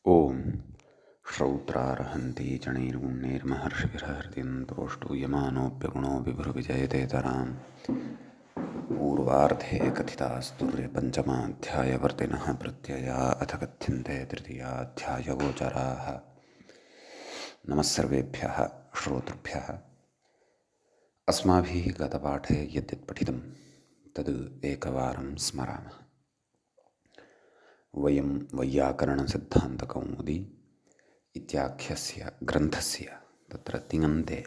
ॐ श्रौत्रार्हन्ति चणैर्गुण्यैर्महर्षिभिरहृत्यन्तोऽष्टो यमानोऽप्यगुणो विभुर्विजयतेतराम् पूर्वार्धे कथितास्तुर्यपञ्चमाध्यायवर्तिनः प्रत्यया अथ कथ्यन्ते तृतीयाध्यायगोचराः। नमः सर्वेभ्यः श्रोतृभ्यः। अस्माभिः गतपाठे यद्यत् पठितं तद् एकवारं स्मरामः। वयं वैयाकरणसिद्धान्तकौमुदी इत्याख्यस्य ग्रन्थस्य तत्र तिङन्ते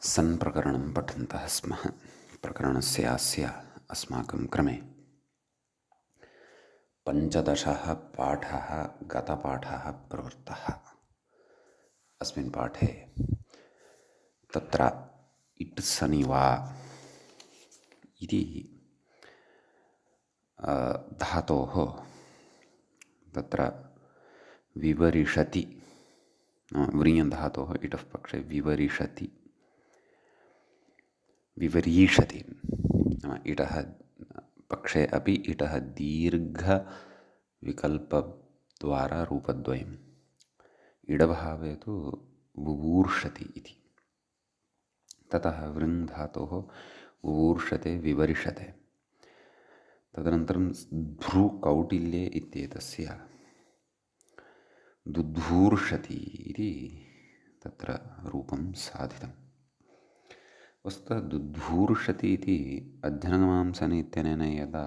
सन्प्रकरणं पठन्तः स्मः। प्रकरणस्यास्य अस्माकं क्रमे 15 पाठः गतपाठः प्रवृत्तः। अस्मिन् पाठे तत्र इट्सनिवा इति धातोः तत्र विवरिषति व्रियधातोः इटः पक्षे विवरिषति विवरीषति नाम इटः पक्षे अपि इटः दीर्घविकल्पद्वारा रूपद्वयम् इडभावे तु वुवूर्षति इति। ततः वृङ् धातोः वुवूर्षते विवरिषते। तदनन्तरं ध्रुकौटिल्ये इत्येतस्य दुध्वूर्षति इति तत्र रूपं साधितम्। वस्तुतः दुध्वूर्षति इति अध्यङ्गमांसनि इत्यनेन यदा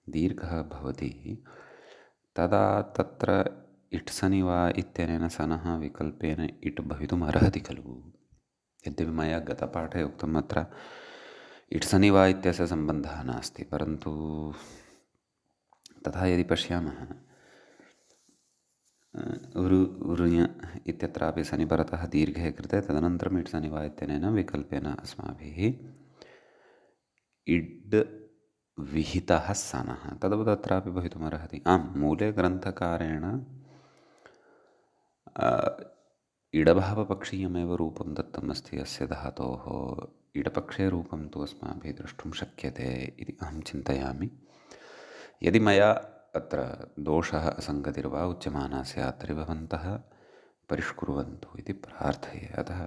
दीर्घः भवति तदा तत्र इट्सनिवा इत्यनेन सनः विकल्पेन इट् भवितुम् अर्हति खलु। यद्यपि मया गतपाठे उक्तम् अत्र इट्सनिवा इत्यस्य सम्बन्धः नास्ति, परन्तु तथा यदि पश्यामः वृञ इत्यत्रापि सनिपरतः दीर्घे कृते तदनन्तरम् इट्सनिवा इत्यनेन विकल्पेन अस्माभिः इड् विहितः सनः तद्वत् अत्रापि भवितुमर्हति। आम्, मूले ग्रन्थकारेण इडभावपक्षीयमेव रूपं दत्तमस्ति अस्य धातोः। इडपक्षे रूपं तु अस्माभिः द्रष्टुं शक्यते इति अहं चिन्तयामि। यदि मया अत्र दोषः असङ्गतिर्वा उच्यमाना स्यात् तर्हि भवन्तः परिष्कुर्वन्तु इति प्रार्थये। अतः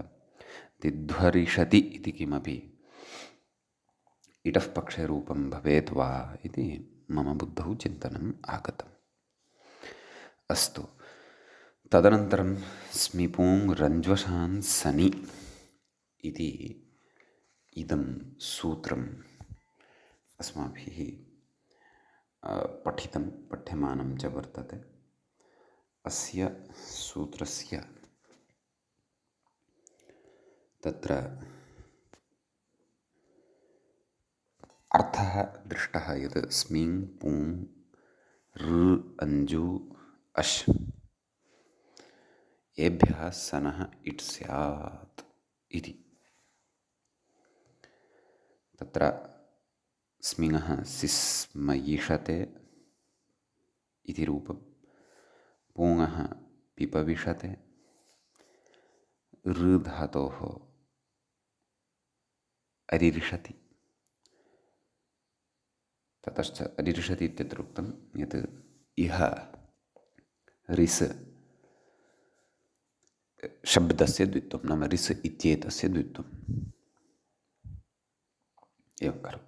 दिध्वरिषति इति किमपि इटः पक्षे रूपं भवेत् वा इति मम बुद्धौ चिन्तनम् आगतम्। अस्तु, तदनन्तरं स्मिपूङ् रञ्ज्वशान् सनि इति इदं सूत्रम् अस्माभिः पठ्यमानं च वर्तते। अस्य सूत्रस्य तत्र अर्थः दृष्टः यत् स्मिङ् पूङ् ऋ अञ्जु अश् एभ्यः सनः इट् स्यात् इति। तत्र स्मिङः सिस्मयिषते इति रूपं, पूङः पिपविषते, ऋ धातोः अरिरिषति। ततश्च अरिरिषति इत्यत्र उक्तं यत् इह रिस् शब्दस्य द्वित्वं, नाम रिस् इत्येतस्य द्वित्वम् एवं खलु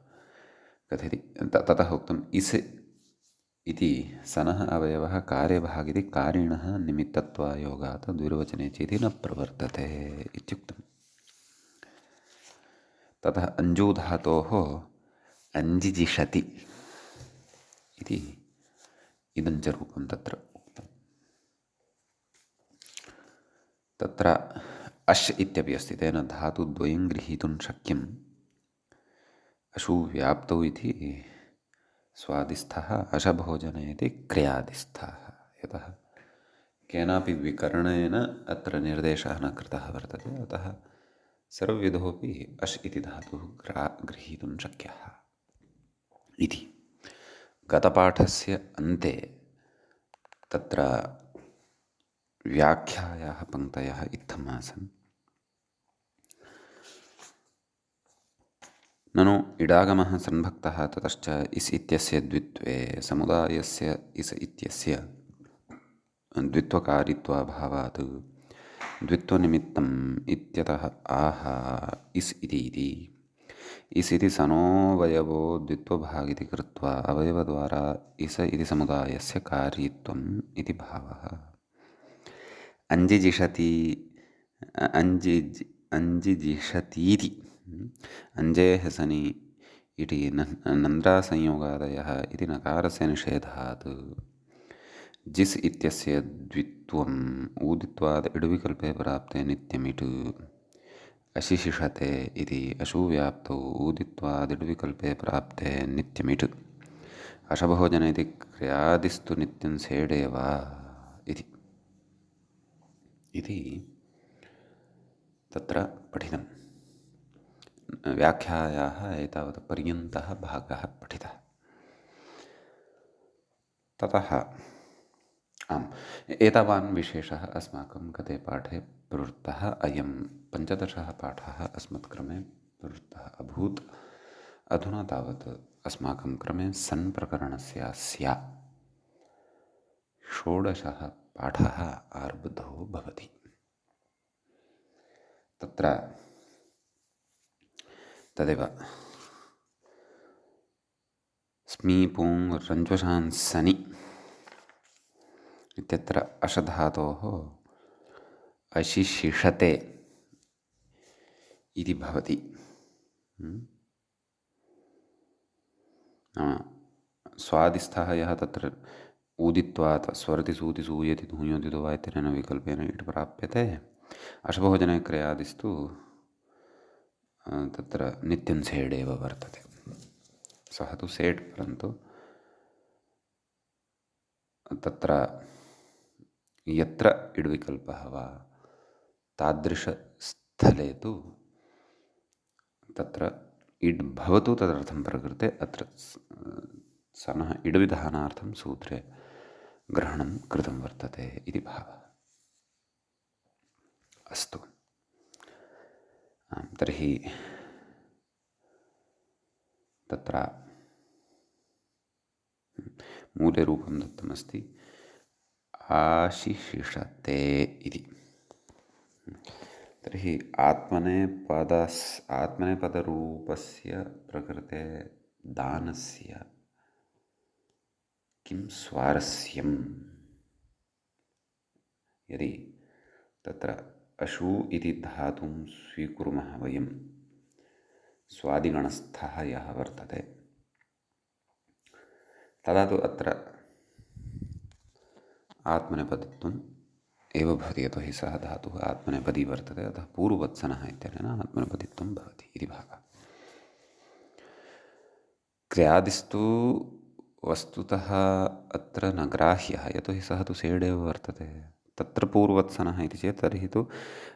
कथयति। ततः उक्तम् इस् इति सनः अवयवः कार्यभागिति कारिणः निमित्तत्वायोगात् द्विर्वचने चेति न प्रवर्तते इत्युक्तम्। ततः अञ्जूधातोः अञ्जिजिषति इति इदं च रूपं तत्र उक्तम्। तत्र अश् इत्यपि अस्ति, तेन धातुद्वयं गृहीतुं शक्यम्। अशु व्याप्तौ इति स्वादिस्थः अशभोजने इति क्रियादिस्थः। यतः केनापि विकरणेन अत्र निर्देशः न कृतः वर्तते, अतः सर्वविधोऽपि अश् इति धातुः गृहीतुं शक्यः इति। गतपाठस्य अन्ते तत्र व्याख्यायाः पङ्क्तयः इत्थम् आसन्। ननु इडागमः सन्भक्तः ततश्च इस् इत्यस्य द्वित्वे समुदायस्य इस् इत्यस्य द्वित्वकारित्वाभावात् द्वित्वनिमित्तम् इत्यतः आह इस् इति इस् इति सनोऽवयवो द्वित्वभागिति कृत्वा अवयवद्वारा इस इति समुदायस्य कार्यत्वम् इति भावः। अंजिजिषति अंजिजिषतीति अंजेः सनि इति नन्द्रासंयोगादयः इति नकारस्य निषेधात् जिस् इत्यस्य द्वित्वम् ऊदित्वाद् इडुविकल्पे प्राप्ते नित्यमिट् अशिशिषते इति अशुव्याप्तौ ऊदित्वाद् इडुविकल्पे प्राप्ते नित्यमिट् अशभोजन इति क्रियादिस्तु नित्यं सेडेव इति तत्र पठितं। व्याख्यायाः एतावत् पर्यन्तः भागः पठितः। ततः एतावान् विशेषः अस्माकं गते पाठे प्रवृत्तः। अयं 15 पाठः अस्मत्क्रमे प्रवृत्तः अभूत्। अधुना तावत् अस्माकं क्रमे सन् प्रकरणस्य 16 पाठः आरब्धो भवति। तत्र तदेव स्मीपूङ् रञ्ज्वशान् सनि इत्यत्र अशधातोः अशिशिषते इति भवति। स्वादिस्थः यः तत्र ऊदित्वात् स्वरति सूति सूयति धूयोदितो वा इत्यनेन विकल्पेन इट् प्राप्यते। अशभोजने क्रियादिस्तु तत्र नित्यं सेडेव वर्तते। सः तु सेट्, परन्तु तत्र यत्र इड्विकल्पः वा तादृशस्थले तु तत्र इड् भवतु तदर्थं प्रकृते अत्र सनः इड्विधानार्थं सूत्रे ग्रहणं कृतं वर्तते इति भावः। अस्तु, तर्हि तत्र मूलरूपं दत्तमस्ति आशिशिषते इति। तर्हि आत्मनेपदरूपस्य प्रकृते दानस्य किं स्वारस्यं यदि तत्र अशु इति धातुं स्वीकुर्मः वयं, स्वादिगणस्थः यः वर्तते तदा तु अत्र आत्मनेपदित्वम् एव भवति, यतोहि सः धातुः आत्मनेपदी वर्तते, अतः पूर्ववत्सनः इत्यनेन आत्मनेपदित्वं भवति इति भावः। क्रियादिस्तु वस्तुतः अत्र न ग्राह्यः, यतोहि सः तु सेडेव वर्तते। तत्र पूर्ववत्सनः इति चेत् तर्हि तु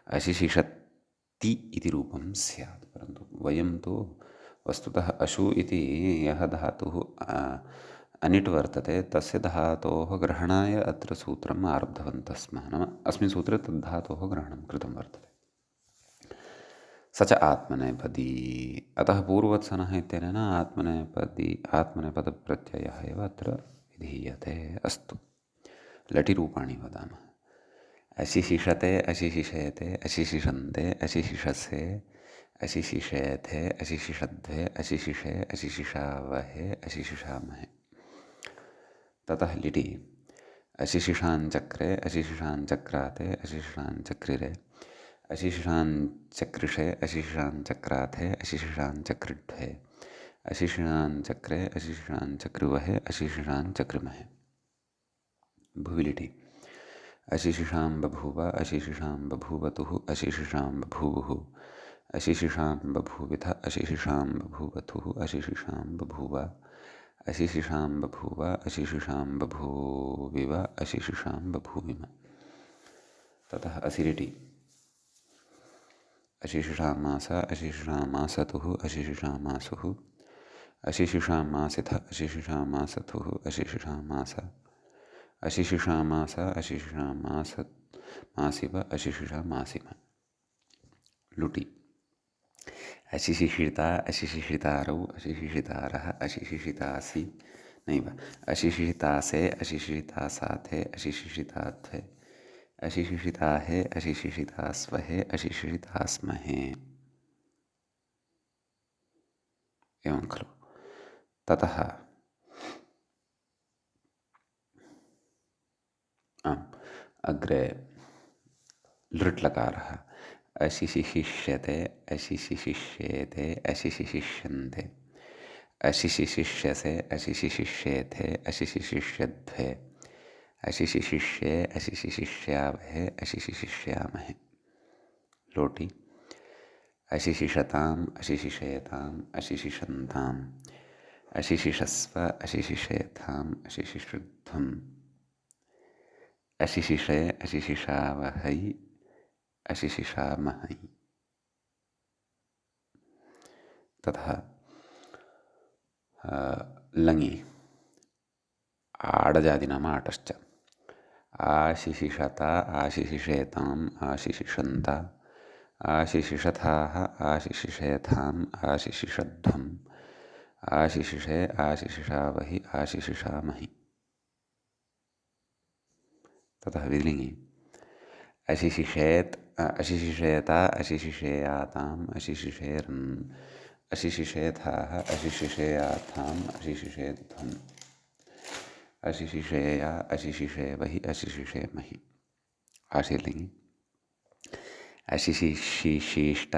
अशिशिषति इति रूपं स्यात्, परन्तु वयं तु वस्तुतः अशु इति यः धातुः अनिट् वर्तते तस्य धातोः ग्रहणाय अत्र सूत्रम् आरब्धवन्तः स्मः। नाम अस्मिन् सूत्रे तद्धातोः ग्रहणं कृतं वर्तते। स च आत्मनेपदी, अतः पूर्ववत्सनः इत्यनेन आत्मनेपदप्रत्ययः एव अत्र विधीयते। अस्तु, लटिरूपाणि वदामः। अशिशिषते, अशिशिषेते, अशिशिषन्ते, अशिशिषसे, अशिशिषेथे, अशिशिषध्वे, अशिशिषे, अशिशिषावहे, अशिशिषामहे। ततः लिटि अशिशिषाञ्चक्रे, अशिशिषाञ्चक्राते, अशिशिषाञ्चक्रिरे, अशिशिषाञ्चक्रिषे, अशिशिषाञ्चक्राथे, अशिशिषाञ्चक्रिड्वे, अशिशिषाञ्चक्रे, अशिशिषाञ्चक्रिवहे, अशिशिषाञ्चक्रिमहे। भुविलिटि अशिशिषां बभूव, अशिशिषां बभूवतुः, अशिशिषां बभूवुः, अशिशिषां बभूविथ, अशिशिषां बभूवथुः, अशिशिषां बभूव, अशिशिषां बभूव, अशिशिषां बभूविव, अशिशिषां बभूविम। ततः असिरिटि अशिशिषामास, अशिशिषामासतुः, अशिशिषामासुः, अशिशिषामासिथ, अशिशिषामासथुः, अशिशिषामास, अशिशिषामास, अशिशिषामासिव, अशिशिषामासिम। लुटि अशिशिषिता, अशिशिषितारौ, अशिशिषितारः, अशिशिषितासि, नैव अशिशितासे अशिशितासाथे अशिशिताध्वे अशिशिताहे अशिशितास्वहे अशिशितास्महे एवं खलु। ततः आम् अग्रे लृट्लकारः अशिशिशिष्यते अशिशिशिष्येते अशिशिशिष्यन्ते अशिशिशिष्यसे अशिशिशिष्येथे अशिशिशिष्यध्वे अशिशिशिष्ये अशिशिशिष्यावहे अशिशिशिष्यामहे लोटि अशिशिषताम् अशिशिषेताम् अशिशिषन्ताम् अशिशिषस्व अशिशिषेथाम् अशिशिषुध्वम् अशिशिषे अशिशिषावहै अशिशिषामहै। तथा लङि आडजादिनाम आटश्च आशिशिषता आशिशिषेताम् आशिशिषन्त आशिशिषथाः आशिशिषेथाम् आशिशिषध्वम् आशिशिषे आशिशिषावहि आशिशिषामहि। ततः विलिङि अशिशिषेत् अशिशिषेता अशिशिषेयाताम् अशिशिषेरन् अशिशिषेथाः अशिशिषेयाथाम् अशिशिषेध्वम् अशिशिषेया अशिशिषेवहि अशिशिषेमहि। आशीर्लिङि अशिशिशिशिष्ट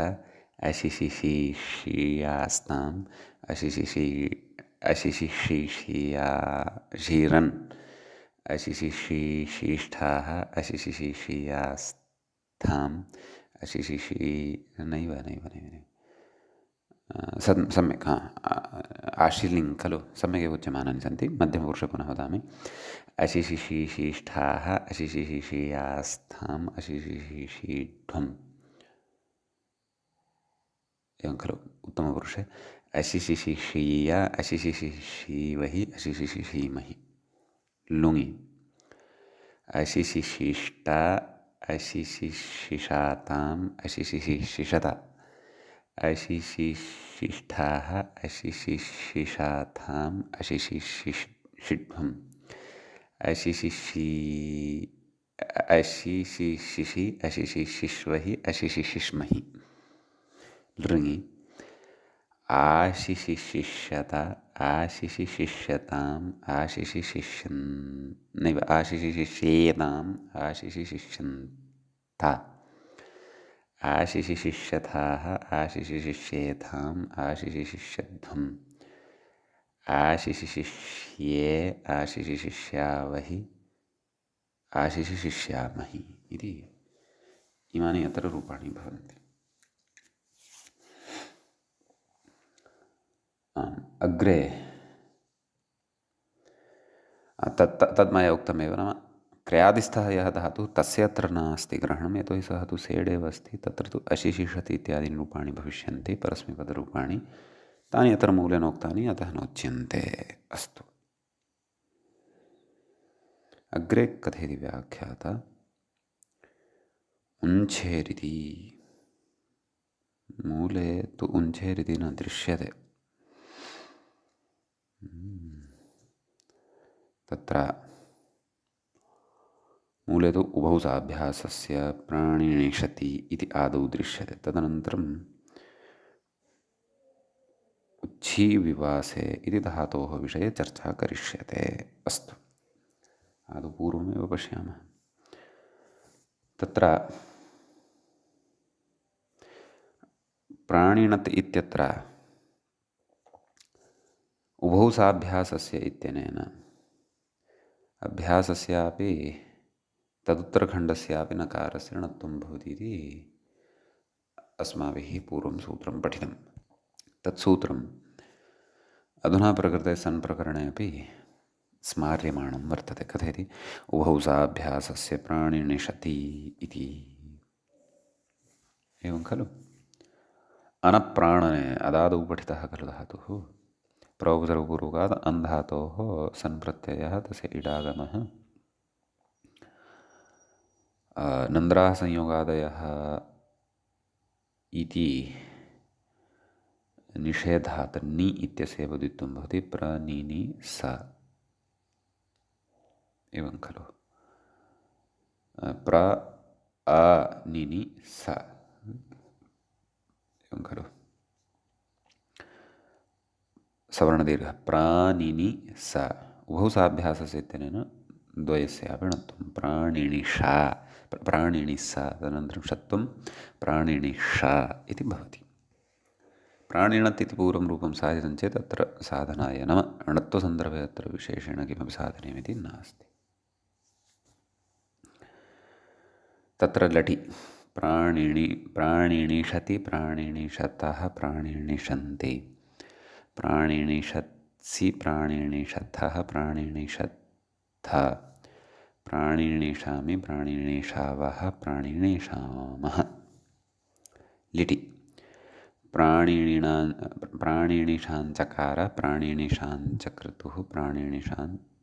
अशिशिशिशियास्ताम् अशिशिशिशियाशीरन् अशिशिशिशिष्ठाः अशिशिशिशियास्थाम् अशिशिशि नैव नैव नैव नैव सम्यक् आशीर्लिङ् खलु सम्यगेव उच्यमानानि सन्ति। मध्यमपुरुषे पुनः वदामि अशिशिशिशिष्ठाः अशिशिशिशियास्थाम् अशिशिशिशीध्वम् एवं खलु। उत्तमपुरुषे अशिशिशिशीय अशिशिशिशीवहि अशिशिशिशीमहि लुङि अशिशिशिष्ट अशिशिशिषाताम् अशिशिशिषत अशिशिशिष्ठाः अशिशिशिषाथाम् अशिशिशिष्ध्वम् अशिशिशि अशिशिशिषि अशिशिशिष्वहि अशिशिशिष्महि लृङि आशिशिशिष्यत आशिशिशिष्यताम् आशिशिशिष्यन् नैव आशिशिशिष्येताम् आशिशिशिष्यन्त आशिशिशिष्यथाः आशिशिशिष्येथाम् आशिशिशिष्यध्वम् आशिशिशिष्ये आशिशिशिष्यावहि आशिशिशिष्यामहि इति इमानि अत्र रूपाणि भवन्ति। अग्रे तद् मया उक्तमेव, नाम क्रियादिस्थः यः धातुः तस्य अत्र नास्ति ग्रहणं, यतोहि सः तु सेडेव अस्ति। तत्र तु अशिशिषति इत्यादीनि रूपाणि भविष्यन्ति, परस्मैपदरूपाणि, तानि अत्र मूलेनोक्तानि, अतः नोच्यन्ते। अस्तु, अग्रे कथयति व्याख्याता उञ्छेरिति। मूले तु उञ्छेरिति न दृश्यते। तत्र मूले तु उभौ साभ्यासस्य प्राणिनिषति इति आदौ दृश्यते। तदनन्तरम् उच्छीविवासे इति धातोः विषये चर्चा करिष्यते। अस्तु, आदौ पूर्वमेव पश्यामः। तत्र प्राणिणत् इत्यत्र उभौ साभ्यासस्य इत्यनेन अभ्यासस्यापि तदुत्तरखण्डस्यापि नकारस्य णत्वं भवति इति अस्माभिः पूर्वं सूत्रं पठितं। तत्सूत्रम् अधुना प्रकृते सन् प्रकरणे अपि स्मार्यमाणं वर्तते। कथयति उभौ साभ्यासस्य प्राणिनिषति इति। एवं खलु। अनप्राणने अदादौ पठितः खलु धातुः। प्रौपसर्गपूर्वकात् अन् धातोः सन् प्रत्ययः, तस्य इडागमः, नन्द्राः संयोगादयः इति निषेधात् नि इत्यस्यैव द्वित्वं भवति। प्रनिनि स एवं खलु। प्र अ निनि स एवं खलु। सवर्णदीर्घः प्राणिनि स उभौ साभ्यासस्य इत्यनेन द्वयस्यापि णत्वं प्राणिनिषा प्राणिनि स तदनन्तरं षत्वं प्राणिनिषा इति भवति। प्राणिणत् इति पूर्वं रूपं साधितं चेत् अत्र साधनाय नाम णत्वसन्दर्भे अत्र विशेषेण किमपि साधनीयमिति नास्ति। तत्र लटि प्राणिनि प्राणिनिषति प्राणिनिषतः प्राणिनिषन्ति प्राणिनिषत्सि प्राणिनिषथः प्राणिनिषत्थ प्राणिनिषामि प्राणिनिषावः प्राणिनिषामः। लिटि प्राणिनिषाञ्चकार प्राणिनिषाञ्चक्रतुः प्राणिनिषाञ्चक्रुः।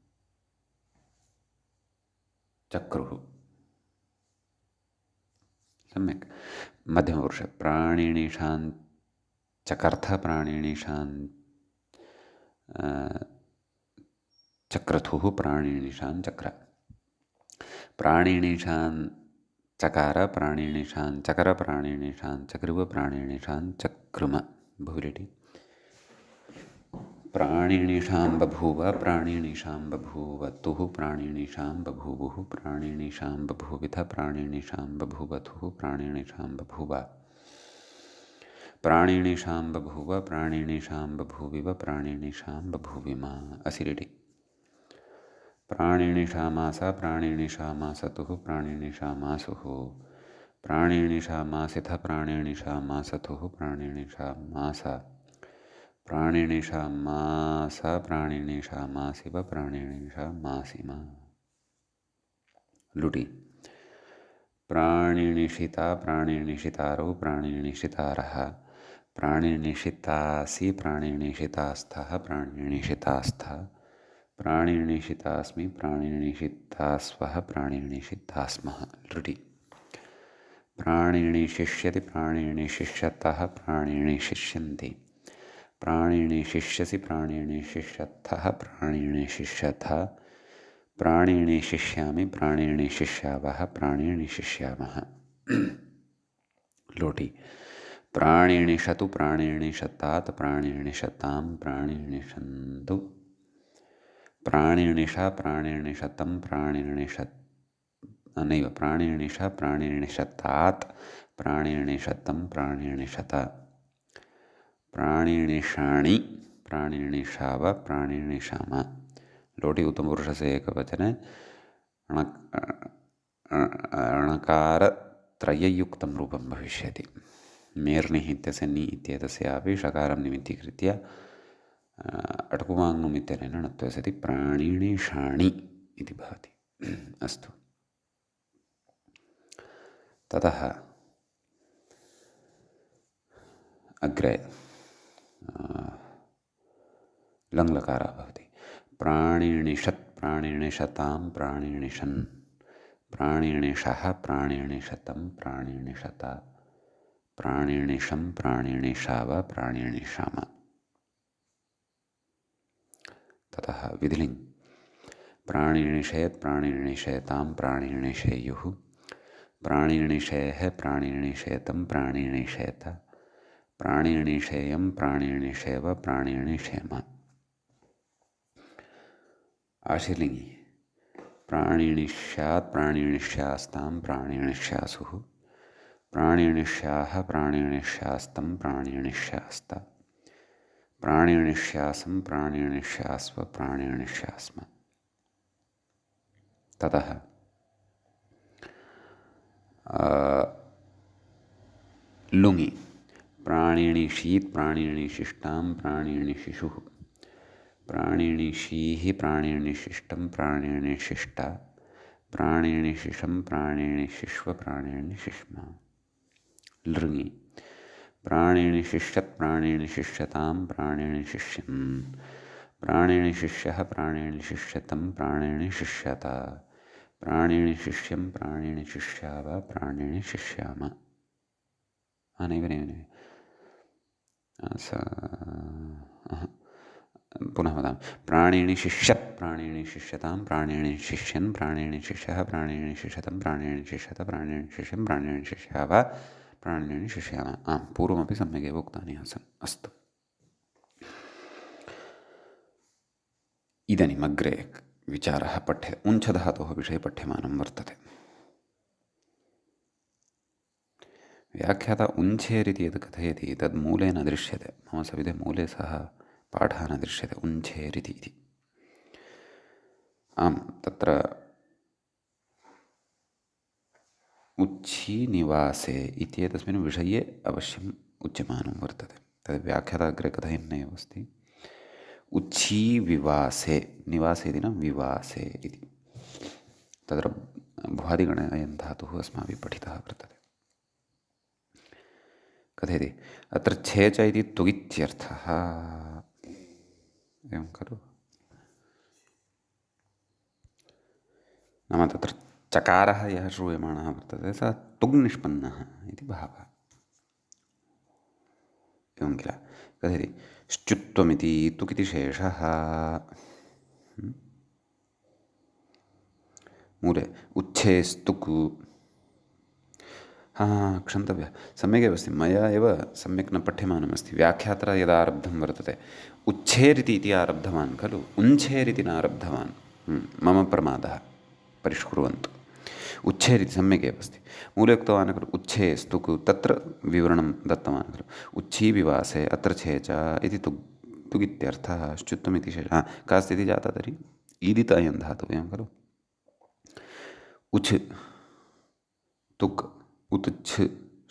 सम्यक्। मध्यमपुरुष प्राणिनिषाञ्चकर्थ प्राणिनिषाञ्चक्रतुः प्राणिनिषाञ्चक्र प्राणिनिषाञ्चकार प्राणिनिषाञ्चकर प्राणिनिषाञ्चकृव प्राणिनिषाञ्चकृम बहुलिटि। प्राणिनिषां बभूव प्राणिनिषां बभूवतुः प्राणिनिषां बभूवुः प्राणिनिषां बभूविथ प्राणिनिषां बभूवथुः प्राणिनिषां बभूव प्राणिनिषां बभूव प्राणिनिषां बभूविव प्राणिनिषां बभूविम। असिरिटि प्राणिनिषामास प्राणिनिषामासतुः प्राणिनिषामासुः प्राणिनिषामासिथ प्राणिनिषामासथुः प्राणिनिषामास प्राणिनिषामास प्राणिनिषामासिव प्राणिनिषामासिम। लुटि प्राणिनिषिता प्राणिनिषितारौ प्राणिनिषितारः प्राणिनिषितासि प्राणिनिषितास्थः प्राणिनिषितास्थ प्राणिनिषितास्मि प्राणिनिषितास्वः प्राणिनिषितास्मः। लृटि प्राणिनिशिष्यति प्राणिनिशिष्यतः प्राणिनिशिष्यन्ति प्राणिनिशिष्यसि प्राणिनिशिष्यथः प्राणिनिशिष्यथ प्राणिनिशिष्यामि प्राणिनिशिष्यावः प्राणिनिशिष्यामः। लोटि प्राणिनिषतु प्राणिनिषतात् प्राणिनिषतां प्राणिनिषन्तु प्राणिनिषा प्राणिनिषतं प्राणिनिषत् नैव प्राणिनिषा प्राणिनिषतात् प्राणिनिषतं प्राणिनिषत प्राणिनिषाणि प्राणिनिषाव प्राणिनिषाम। लोटि उत्तमपुरुषस्य एकवचने णकारत्रययुक्तं रूपं भविष्यति। मेर्निः इत्यस्य नि इत्येतस्यापि षकारं निमित्तीकृत्य अटकुमाङ्नुम् इत्यनेन णत्वे सति प्राणिनिषाणि इति भवति। अस्तु। ततः अग्रे लङ्लकारः भवति। प्राणिनिषत् प्राणिनिषतां प्राणिनिषन् प्राणिनिषः प्राणिनिषतं प्राणिनिषत प्राणिनिषं प्राणिनिषाव प्राणिनिषाम। ततः विधिलिङ् प्राणिनिषेत् प्राणिनिषेतां प्राणिनिषेयुः प्राणिनिषेः प्राणिनिषेतं प्राणिनिषेत प्राणिनिषेयं प्राणिनिषेव प्राणिनिषेम। आशीर्लिङ्गि प्राणिनिष्यात् प्राणिनिष्यास्तां प्राणिनिष्यासुः प्राणिनिष्याः प्राणिनिष्यास्तं प्राणिनिष्यास्त प्राणिनिष्यासं प्राणिनिष्यास्व प्राणिनिष्यास्म। ततः लुङि प्राणिनिषीत् प्राणिनिशिष्टां प्राणिनिशिशुः प्राणिनिशीः प्राणिनिशिष्टं प्राणिनिशिष्ट प्राणिनिशिशं प्राणिनिशिश्व प्राणिनिशिश्म। लृङि प्राणिनिशिष्यत् प्राणिनिशिष्यतां प्राणिनिशिष्यन् प्राणिनिशिष्यः प्राणिनिशिष्यतं प्राणिनिशिष्यत प्राणिनिशिष्यं प्राणिनिशिष्याव प्राणिनिशिष्याम। नैव पुनः वदामि। प्राणिनि शिष्यत्, प्राणिनि शिष्यतां, प्राणिनि शिष्यन्, प्राणिनि शिष्यः, प्राणिनि शिष्यतं, प्राणिनि शिष्यत, प्राणिनि शिष्यं, प्राणिनि शिष्यः वा, प्राणिनि शिष्यामः। आम्, पूर्वमपि सम्यगेव उक्तानि आसन्। अस्तु, इदानीम् अग्रे विचारः पठ्यते। उञ्छधातोः विषये पठ्यमानं वर्तते। व्याख्याता उञ्छेरिति यद् कथयति तद् मूले न दृश्यते। मम सविधे मूले सः पाठः न दृश्यते, उञ्छेरिति इति। आम्, तत्र उच्छीनिवासे इत्येतस्मिन् विषये अवश्यम् उच्यमानं वर्तते। तद् व्याख्याता अग्रे कथयन्नेव अस्ति। उच्छीविवासे, निवासे इति न विवासे इति। तत्र भ्वादिगणे अयं धातुः अस्माभिः पठितः वर्तते। कथयति अत्र छे च इति तुगित्यर्थः, एवं खलु। नाम तत्र चकारः यः श्रूयमाणः वर्तते सः तुग् निष्पन्नः इति भावः, एवं किल। कथयति श्चुत्वमिति तुक् इति शेषः। मूले उच्छेस्तुक्। क्षन्तव्यः, सम्यगेव अस्ति। मया एव सम्यक् न पठ्यमानमस्ति। व्याख्यात्रा यदा आरब्धं वर्तते उच्छेरिति इति आरब्धवान् खलु, उञ्छेरिति न आरब्धवान्। मम प्रमादः, परिष्कुर्वन्तु। उच्छेरिति सम्यगेव अस्ति। मूले उक्तवान् खलु उच्छेस्तुक्, तत्र विवरणं दत्तवान् खलु। उच्छीविवासे अत्र छे च इति तुगित्यर्थः। श्चुत्वमिति शेषः। का स्थितिः जाता तर्हि? ईदित अयं धातुः, एवं खलु। उच् तुक् उत् छ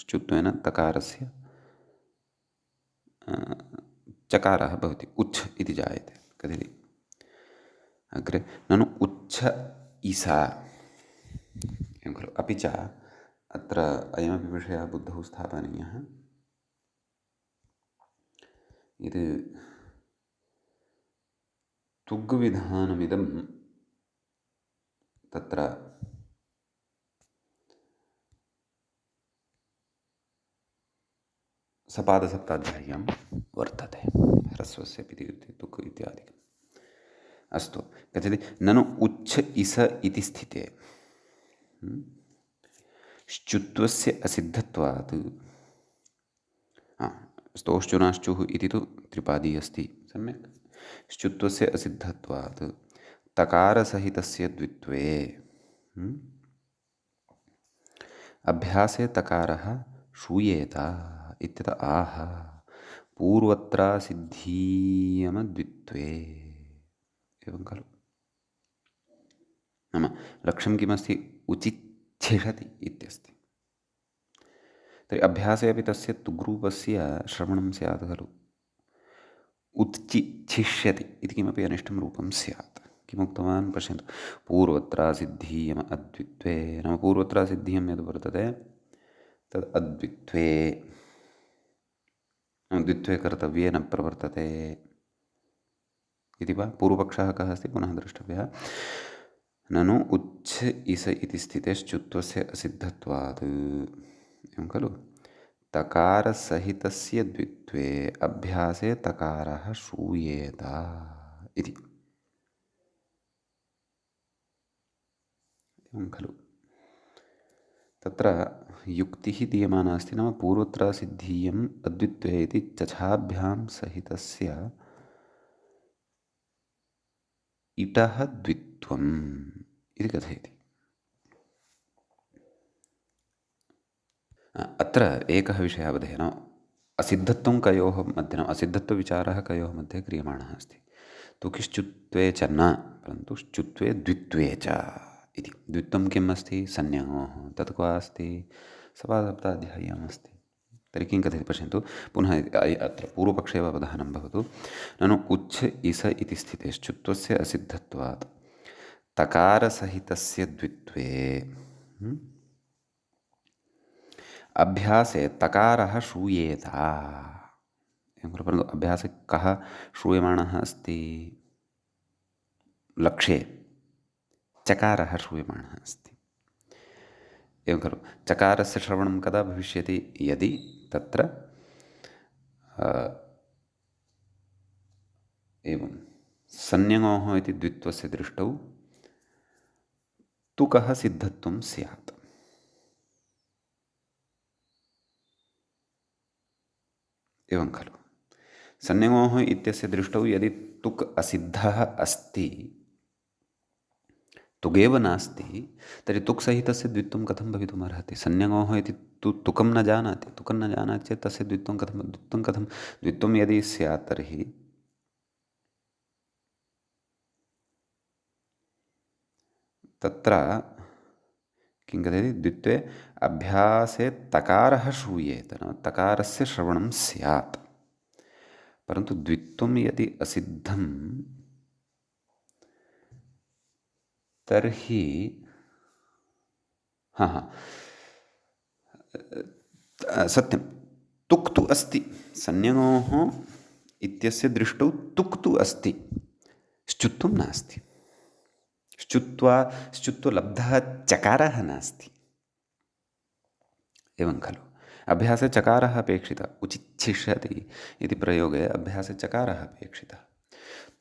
श्चुत्वेन तकारस्य चकारः भवति, उच्छ इति जायते। कथयति अग्रे ननु उच्छ इसा, एवं खलु। अपि च अत्र अयमपि विषयः बुद्धौ स्थापनीयः। यत् तुग्विधानमिदं तत्र सपादसप्ताध्याय्यां वर्तते। ह्रस्वस्य पिति तुक् इत्यादिकम्। अस्तु, कथयति ननु उच्छ इस इति स्थिते श्चुत्वस्य असिद्धत्वात्, स्तोश्चुनाश्चुः इति तु त्रिपादी अस्ति, सम्यक्। श्चुत्वस्य असिद्धत्वात् तकारसहितस्य द्वित्वे अभ्यासे तकारः श्रूयेत इत्यत आह पूर्वत्रासिद्धीयमद्वित्वे, एवं खलु। नाम लक्ष्यं किमस्ति? उचिच्छिषति इत्यस्ति। तर्हि अभ्यासे अपि तस्य तुग्रूपस्य श्रवणं स्यात् खलु। उत्चिच्छिष्यति इति किमपि अनिष्टं रूपं स्यात्। किमुक्तवान् पश्यन्तु, पूर्वत्रासिद्धीयम अद्वित्वे। नाम पूर्वत्रासिद्धीयं यद् वर्तते तद् अद्वित्वे, द्वित्वे कर्तव्ये न प्रवर्तते इति वा? पूर्वपक्षः कः अस्ति पुनः द्रष्टव्यः। ननु उच्छ इस इति स्थिते श्चुत्वस्य असिद्धत्वात्, एवं खलु। तकारसहितस्य द्वित्वे अभ्यासे तकारः श्रूयेत इति, एवं खलु। तत्र युक्तिः दीयमाना अस्ति। नाम पूर्वत्रासिद्धीयम् अद्वित्वे इति चछाभ्यां सहितस्य इटः द्वित्वम् इति कथयति। अत्र एकः विषयः अवधेयः। नाम असिद्धत्वं कयोः मध्ये, असिद्धत्वविचारः कयोः मध्ये क्रियमाणः अस्ति। तुकिश्चुत्वे च न, परन्तु श्चुत्वे द्वित्वे च इति। द्वित्वं किम् अस्ति? संज्ञोः। तत् क्व अस्ति? सपादसप्ताध्याय्याम् अस्ति। तर्हि किं कथयति पश्यन्तु पुनः। अत्र पूर्वपक्षे एव अवधानं भवतु। ननु उच्छ इस इति स्थिते श्चुत्वस्य असिद्धत्वात् तकारसहितस्य द्वित्वे अभ्यासे तकारः श्रूयेत, एवं खलु। परन्तु अभ्यासे कः श्रूयमाणः अस्ति? लक्ष्ये चकारः श्रूयमाणः अस्ति, एवं खलु। चकारस्य श्रवणं कदा भविष्यति? यदि तत्र एवं संज्ञोः इति द्वित्वस्य दृष्टौ तुकः सिद्धत्वं स्यात्। एवं खलु संज्ञोः इत्यस्य दृष्टौ यदि तुक् असिद्धः अस्ति, तुगेव नास्ति, तर्हि तुक् सहितस्य द्वित्वं कथं भवितुमर्हति? संज्ञोः इति तुकं न जानाति, तुकं न जानाति चेत् तस्य द्वित्वं यदि स्यात् तर्हि तत्र किं कथयति? द्वित्वे अभ्यासे तकारः श्रूयेत, नाम तकारस्य श्रवणं स्यात्। परन्तु द्वित्वं यदि असिद्धं तर्हि सत्यं तुक् तु अस्ति, संज्ञोः इत्यस्य दृष्टौ तुक् तु अस्ति, श्चुत्वं नास्ति। श्चुत्वलब्धः चकारः नास्ति। एवं खलु अभ्यासे चकारः अपेक्षितः। उचिच्छिष्यति इति प्रयोगे अभ्यासे चकारः अपेक्षितः।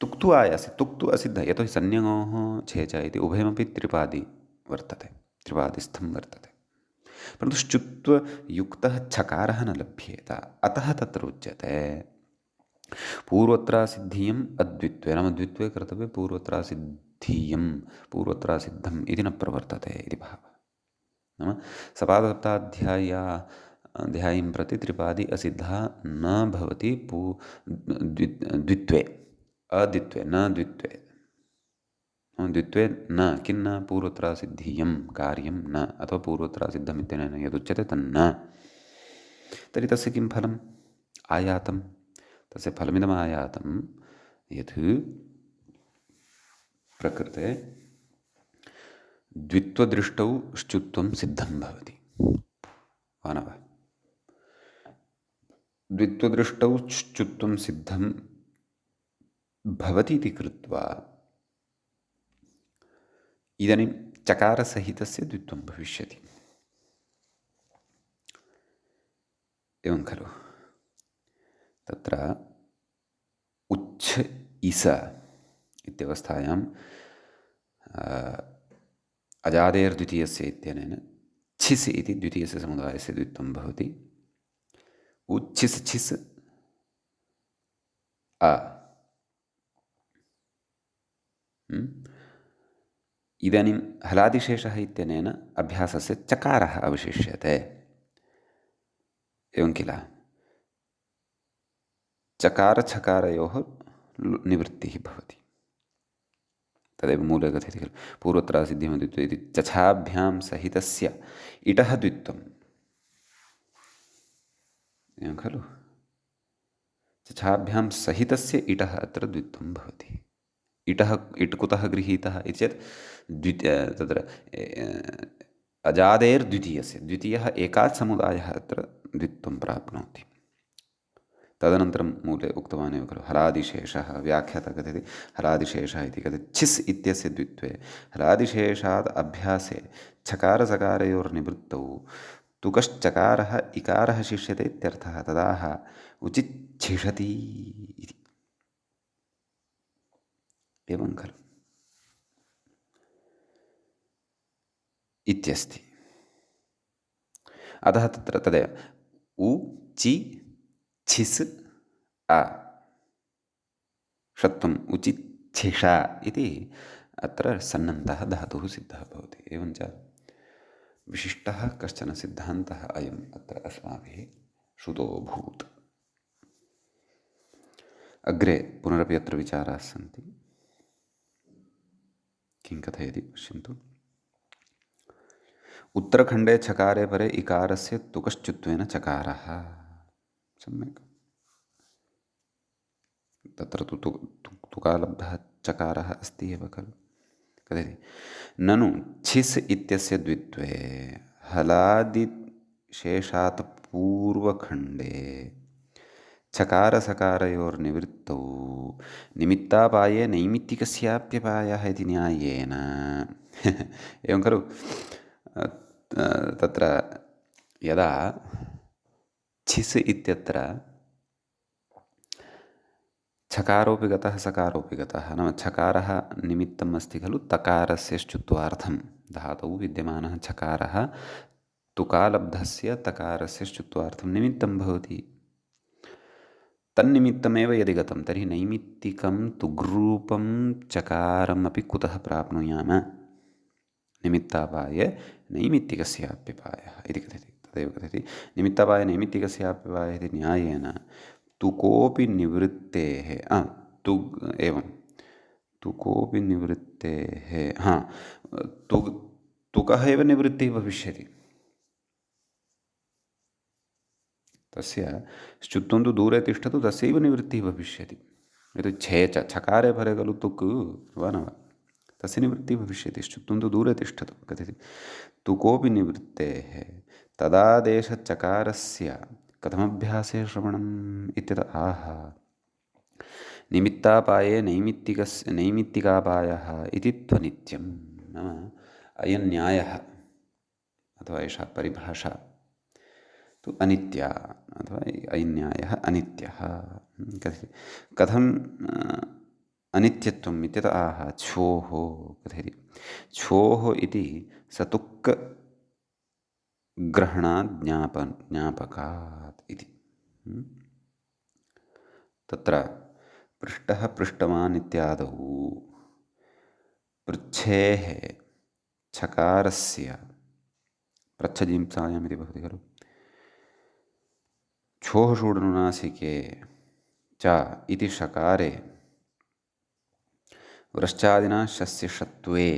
तुक् तु आयासि, तुक् तु असिद्धः, यतोहि संज्ञोः छे च इति उभयमपि त्रिपादी वर्तते, त्रिपादिस्थं वर्तते। परन्तु श्चुत्वयुक्तः छकारः न लभ्येत, अतः तत्र उच्यते पूर्वत्रासिद्धीयम् अद्वित्वे, नाम द्वित्वे कर्तव्ये पूर्वत्रासिद्धीयं, पूर्वत्रासिद्धम् इति न प्रवर्तते इति भावः। नाम सपादसप्ताध्यायीं प्रति त्रिपादी असिद्धः न भवति द्वित्वे, अद्वित्वे न द्वित्वे, द्वित्वे न किन्न पूर्वत्रासिद्धीयं कार्यं न, अथवा पूर्वत्रासिद्धम् इत्यनेन यदुच्यते तन्न। तर्हि तस्य किं फलम्? आयातं। तस्य फलमिदम् आयातं यत् प्रकृते द्वित्वदृष्टौ श्चुत्वं सिद्धं भवति वा न वा? द्वित्वदृष्टौ श्चुत्वं सिद्धं भवति इति कृत्वा इदानीं चकारसहितस्य द्वित्वं भविष्यति। एवं खलु तत्र उच्छ इस इत्यवस्थायां अजादेर्द्वितीयस्य इत्यनेन छिस् इति द्वितीयस्य समुदायस्य द्वित्वं भवति। उच्छिस् छिस् अ, इदानीं हलादिशेषः इत्यनेन अभ्यासस्य चकारः अवशिष्यते। एवं किल चकारछकारयोः निवृत्तिः भवति। तदेव मूले कथयति खलु पूर्वत्रासिद्धिमद्वित्वे इति चछाभ्यां सहितस्य इटः द्वित्वम्। एवं खलु चछाभ्यां सहितस्य इटः अत्र द्वित्वं भवति। इट् कुतः गृहीतः इति चेत् तत्र अजादेर्द्वितीयस्य, द्वितीयः एकात् समुदायः अत्र द्वित्वं प्राप्नोति। तदनन्तरं मूले उक्तवान् एव खलु हलादिशेषः, व्याख्याता कथयति हलादिशेषः इति कथयति छिस् इत्यस्य द्वित्वे हलादिशेषात् अभ्यासे छकारसकारयोर्निवृत्तौ तुकश्चकारः इकारः शिष्यते इत्यर्थः। तदाह उचिच्छिषति इति। एवं खलु इत्यस्ति। अतः तत्र तदेव उ चि छिस् अ षत्वम् उचिच्छिषा इति अत्र सन्नन्तः धातुः सिद्धः भवति। एवञ्च विशिष्टः कश्चन सिद्धान्तः अयम् अत्र अस्माभिः श्रुतोऽभूत्। अग्रे पुनरपि अत्र विचाराः सन्ति। किं कथयति पश्यन्तु। उत्तरखण्डे छकारे परे इकारस्य तुकश्चुत्वेन चकारः। सम्यक्। तत्र तु तुकालब्धः चकारः अस्ति एव खलु। कथयति ननु छिस् इत्यस्य द्वित्वे हलादिशेषात् पूर्वखण्डे चकारसकारयोर्निवृत्तौ निमित्तापाये नैमित्तिकस्याप्यपायः इति न्यायेन एवं खलु तत्र यदा छिस् इत्यत्र छकारोऽपि गतः सकारोऽपि गतः नाम छकारः निमित्तम् अस्ति खलु तकारस्य श्चुत्वार्थं धातौ विद्यमानः छकारः तुकालब्धस्य तकारस्य श्चुत्वार्थं निमित्तं भवति। तन्निमित्तमेव यदि गतं तर्हि नैमित्तिकं तुग्रूपं चकारमपि कुतः प्राप्नुयाम? निमित्तापाये नैमित्तिकस्याप्यपायः इति कथति। तदेव कथति निमित्तापाये नैमित्तिकस्याप्यपायः इति न्यायेन तुकोऽपि निवृत्तेः एवं तुकोऽपि निवृत्तेः तुकः एव निवृत्तिः भविष्यति। तस्य श्चुत्वं तु दूरे तिष्ठतु तस्यैव निवृत्तिः भविष्यति। यतो छे छकारे परे खलु तुक् वा न वा तस्य निवृत्तिः भविष्यति। श्चुत्वं तु दूरे तिष्ठतु कथयति तुकोऽपि निवृत्तेः तदादेशचकारस्य कथमभ्यासे श्रवणम् इत्यतः आह निमित्तापाये नैमित्तिकापायः इति त्वनित्यं नाम अयं न्यायः अथवा एषा परिभाषा तु अनित्या अथवा अयं न्यायः अनित्यः। कथम् अनित्यत्वम् इत्यतः आह छोः कथयति छोः इति सतुक्कग्रहणात् ज्ञापकात् इति। तत्र पृष्टः पृष्टवान् इत्यादौ पृच्छेः छकारस्य प्रच्छजिंसायाम् इति भवति खलु छोः षूडनुनासिके च इति षकारे वृश्चादिना शस्य षत्वे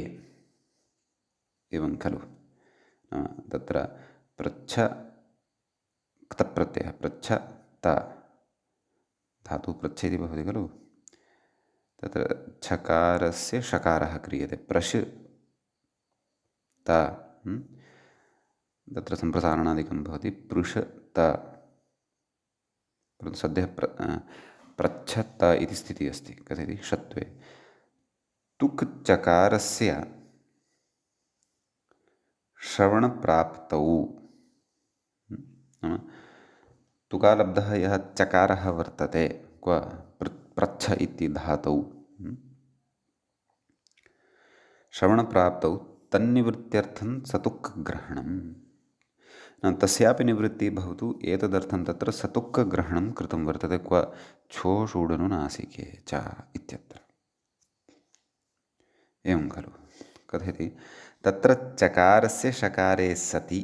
एवं खलु तत्र पृच्छ क्तप्रत्ययः पृच्छ त धातुः पृच्छ इति भवति खलु तत्र छकारस्य षकारः क्रियते प्रश् त तत्र सम्प्रसारणादिकं भवति पृष त परन्तु सद्यः प्रच्छत्त इति स्थितिः अस्ति कथयति षत्वे तुक् चकारस्य श्रवणप्राप्तौ नाम तुकालब्धः यः चकारः वर्तते क्व प्रच्छ इति धातौ श्रवणप्राप्तौ तन्निवृत्त्यर्थं सतुक्कग्रहणं तस्यापि निवृत्तिः भवतु एतदर्थं तत्र सतुक्कग्रहणं कृतं वर्तते क्व छोषूडनुनासिके च इत्यत्र एवं खलु कथयति तत्र चकारस्य षकारे सति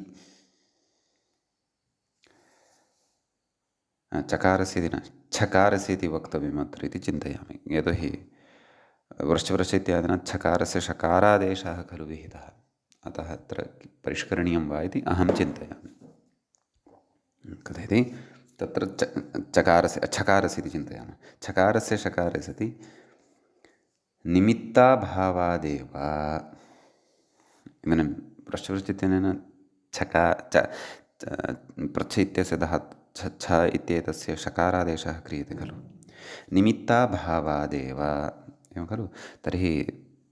चकारस्य इति न छकारस्य इति वक्तव्यम् अत्र इति चिन्तयामि यतोहि वृश्च इत्यादिना छकारस्य षकारादेशः खलु विहितः अतः अत्र परिष्करणीयं वा इति अहं चिन्तयामि। कथयति तत्र चकारस्य छकारस्य इति चिन्तयामः छकारस्य षकारे सति निमित्ताभावादेव इदानीं वृश्च इत्यनेन प्रच्छ इत्यस्य छ इत्येतस्य षकारादेशः क्रियते खलु निमित्ताभावादेव एवं खलु तर्हि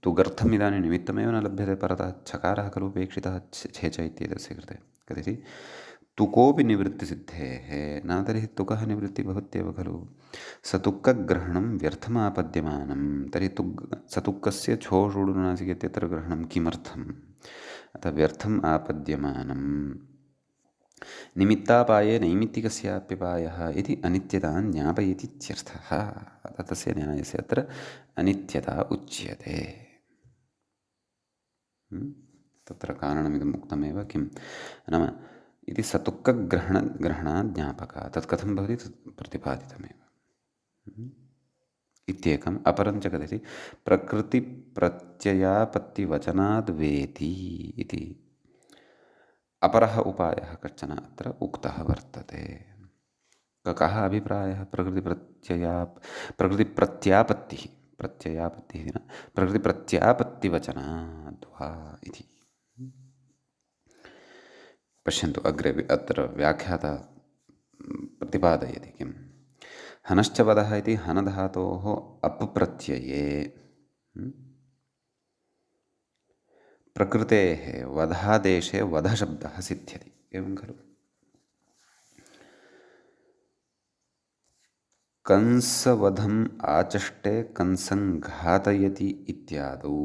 तुगर्थम् इदानीं निमित्तमेव न लभ्यते परतः छकारः खलु उपेक्षितः छे च इत्येतस्य कृते कथयति तुकोऽपि निवृत्तिसिद्धेः न तर्हि तुकः निवृत्तिः भवत्येव खलु सतुक्कग्रहणं व्यर्थमापद्यमानं तर्हि सतुक्कस्य छोषूडनुनासिके इत्यत्र ग्रहणं किमर्थम् अतः व्यर्थम् आपद्यमानं निमित्तापाये नैमित्तिकस्याप्यपायः इति अनित्यतां ज्ञापयति इत्यर्थः अतः तस्य न्यायस्य अत्र अनित्यता उच्यते। तत्र कारणमिदम् उक्तमेव किं नाम इति सतुक्कग्रहणात् ज्ञापकः तत् कथं भवति तत् प्रतिपादितमेव इत्येकम् अपरं च कथयति प्रकृतिप्रत्ययापत्तिवचनाद् वेति इति अपरः उपायः कश्चन अत्र उक्तः वर्तते। कः अभिप्रायः प्रकृतिप्रत्यापत्तिः प्रत्ययापत्तिः न प्रकृतिप्रत्यापत्तिवचनाद् वा इति पश्यन्तु अग्रे अत्र व्याख्याता प्रतिपादयति किं हनश्च वदः इति हनधातोः अप् प्रत्यये प्रकृतेः वधादेशे वधशब्दः सिद्ध्यति एवं खलु कंसवधम् आचष्टे कंसं घातयति इत्यादौ।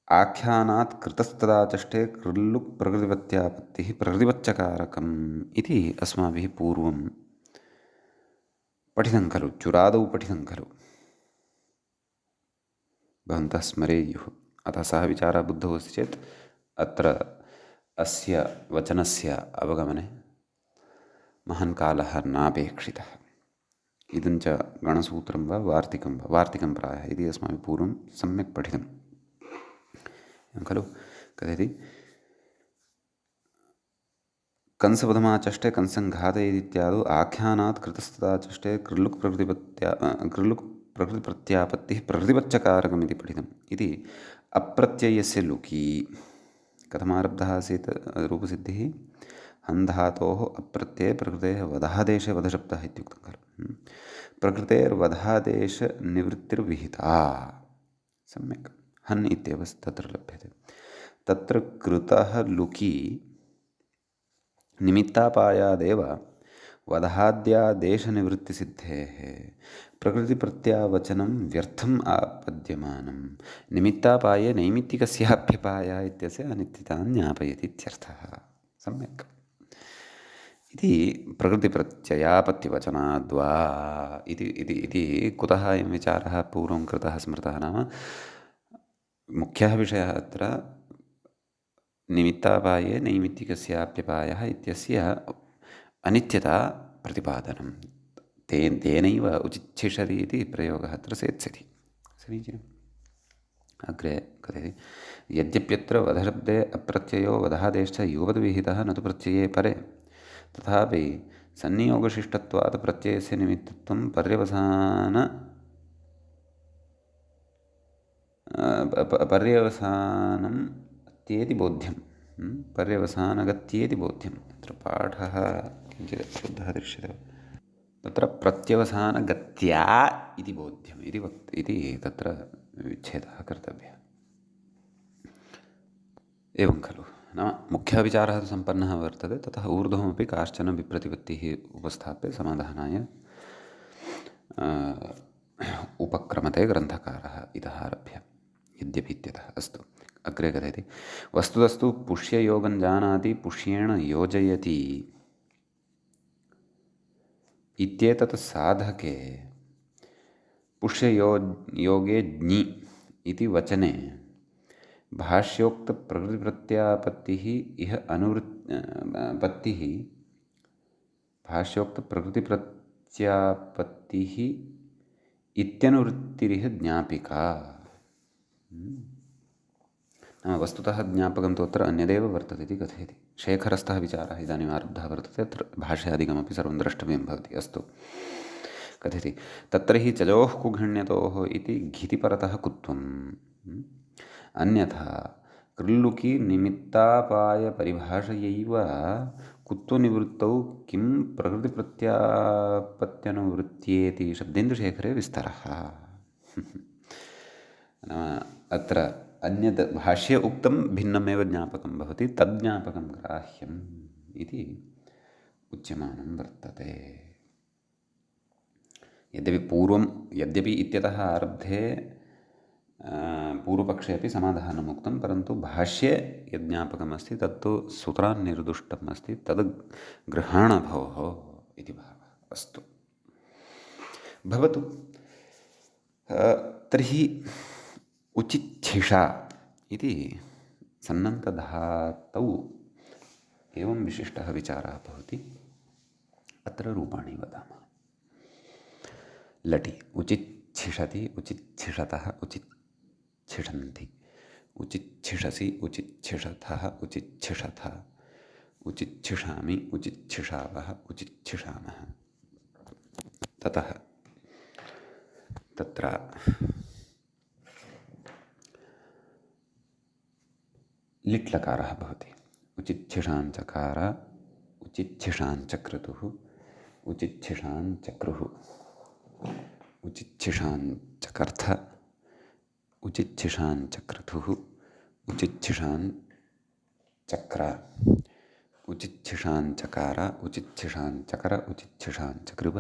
आख्यानात् कृतस्तदाचष्टे कृल्लुक् प्रकृतिपत्यापत्तिः प्रकृतिपच्चकारकम् इति अस्माभिः पूर्वं पठितं खलु, चुरादौ पठितं खलु, भवन्तः स्मरेयुः। अतः सः विचारः बुद्धौ अस्ति चेत् अत्र अस्य वचनस्य अवगमने महान् कालः नापेक्षितः। इदं च गणसूत्रं वा वार्तिकं वा, वार्तिकं प्रायः इति अस्माभिः पूर्वं सम्यक् पठितं खलु। कथयति कंसवधमाचष्टे कंसं घातयेदित्यादौ आख्यानात् कृतस्तदाचष्टे कृल्लुक् प्रकृतिप्रत्यापत्तिः प्रकृतिपच्चकारकमिति पठितम्। इति अप्रत्ययस्य लुकि कथमारब्धः आसीत् रूपसिद्धिः? हन्धातोः अप्रत्यये प्रकृतेः वधादेशे वधशब्दः इत्युक्तं खलु। प्रकृतेर्वधादेशनिवृत्तिर्विहिता। सम्यक् हन् इत्येव तत्र लभ्यते। तत्र कृतः लुकि निमित्तापायादेव वधाद्यादेशनिवृत्तिसिद्धेः प्रकृतिप्रत्यावचनं व्यर्थम् आपद्यमानं निमित्तापाये नैमित्तिकस्याप्यपाया इत्यस्य अनित्यतां ज्ञापयति इत्यर्थः। सम्यक्। इति प्रकृतिप्रत्ययापत्तिवचनाद्वा इति कुतः अयं विचारः पूर्वं कृतः स्मृतः नाम मुख्यः विषयः अत्र निमित्तापाये नैमित्तिकस्याप्यपायः इत्यस्य अनित्यता प्रतिपादनं। तेनैव उचिच्छिषति इति प्रयोगः अत्र सेत्स्यति। समीचीनम्। अग्रे कथयति यद्यप्यत्र वधशब्दे अप्रत्ययो वधादेशः युगपद्विहितः न तु प्रत्यये परे तथापि सन्नियोगशिष्टत्वात् प्रत्ययस्य निमित्तत्वं पर्यवसानम् त्येति बोध्यं। पर्यवसानगत्येति बोध्यम्। अत्र पाठः किञ्चित् शुद्धः दृश्यते। तत्र प्रत्यवसानगत्या इति बोध्यम् इति तत्र विच्छेदः कर्तव्यः। एवं खलु। नाम मुख्यः विचारः तु सम्पन्नः वर्तते, ततः ऊर्ध्वमपि काश्चन विप्रतिपत्तिः उपस्थाप्य समाधानाय उपक्रमते ग्रन्थकारः इतः आरभ्य यद्यपि इत्यतः। अस्तु अग्रे कथयति वस्तुतस्तु पुष्ययोगं जानाति पुष्येण योजयति इत्येतत् साधके पुष्ययोगे ज्ञि इति वचने भाष्योक्तप्रकृतिप्रत्यापत्तिः इह अनुवृत्तिः भाष्योक्तप्रकृतिप्रत्यापत्तिः इत्यनुवृत्तिरिह ज्ञापिका। नाम वस्तुतः ज्ञापकं तु अत्र अन्यदेव वर्तते इति कथयति। शेखरस्थः विचारः इदानीम् आरब्धः वर्तते। अत्र भाष्यादिकमपि सर्वं द्रष्टव्यं भवति। अस्तु कथयति तत्र हि चजोः कुघण्यतोः इति घितिपरतः कुत्वम् अन्यथा कृल्लुकि निमित्तापायपरिभाषयैव कुत्वनिवृत्तौ किं प्रकृतिप्रत्यापत्त्यनुवृत्त्येति शब्देन्दुशेखरे विस्तरः। नाम अत्र अन्यद् भाष्ये उक्तं भिन्नमेव ज्ञापकं भवति, तज्ज्ञापकं ग्राह्यम् इति उच्यमानं वर्तते। यद्यपि इत्यतः आरब्धे पूर्वपक्षे अपि समाधानम् उक्तं, परन्तु भाष्ये यद् ज्ञापकमस्ति तत्तु सूत्रान् निर्दुष्टम् अस्ति, तद् गृहाणभोः इति भावः। अस्तु भवतु। तर्हि उचिच्छिषा इति सन्नन्तधातौ एवं विशिष्टः विचारः भवति। अत्र रूपाणि वदामः। लटि उचिच्छिषति उचिच्छिषतः उचिच्छिषन्ति उचिच्छिषसि उचिच्छिषथः उचिच्छिषथ उचिच्छिषामि उचिच्छिषावः उचिच्छिषामः। ततः तत्र लिट्लकारः भवति। उचिच्छिषाञ्चकार उचिच्छिषाञ्चक्रतुः उचिच्छिषाञ्चक्रुः उचिच्छिषाञ्चकर्थ उचिच्छिषाञ्चक्रतुः उचिच्छिषाञ्चक्र उचिच्छिषाञ्चकार उचिच्छिषाञ्चकर उचिच्छिषाञ्चकृव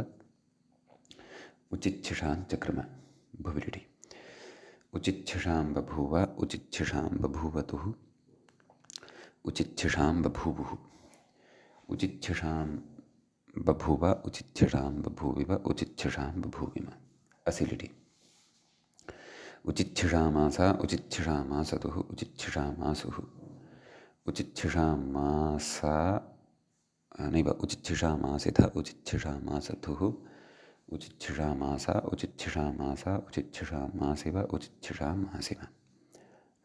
उचिच्छिषाञ्चकृम भुविरिडि उचिच्छिषां बभूव उचिच्छिषां बभूवतुः उचिच्छिषां बभूवुः उचिच्छिषां बभूव उचिच्छिषां बभूविव उचिच्छिषां बभूविम असिलिडि उचिच्छिषामास उचिच्छिषामासतुः उचिच्छिषामासुः उचिच्छिषामासा नैव उचिच्छिषामासिथ उचिच्छिषामासतुः उचिच्छिषामासा उचिच्छिषामासा उचिच्छिषामासिव उचिच्छिषामासिव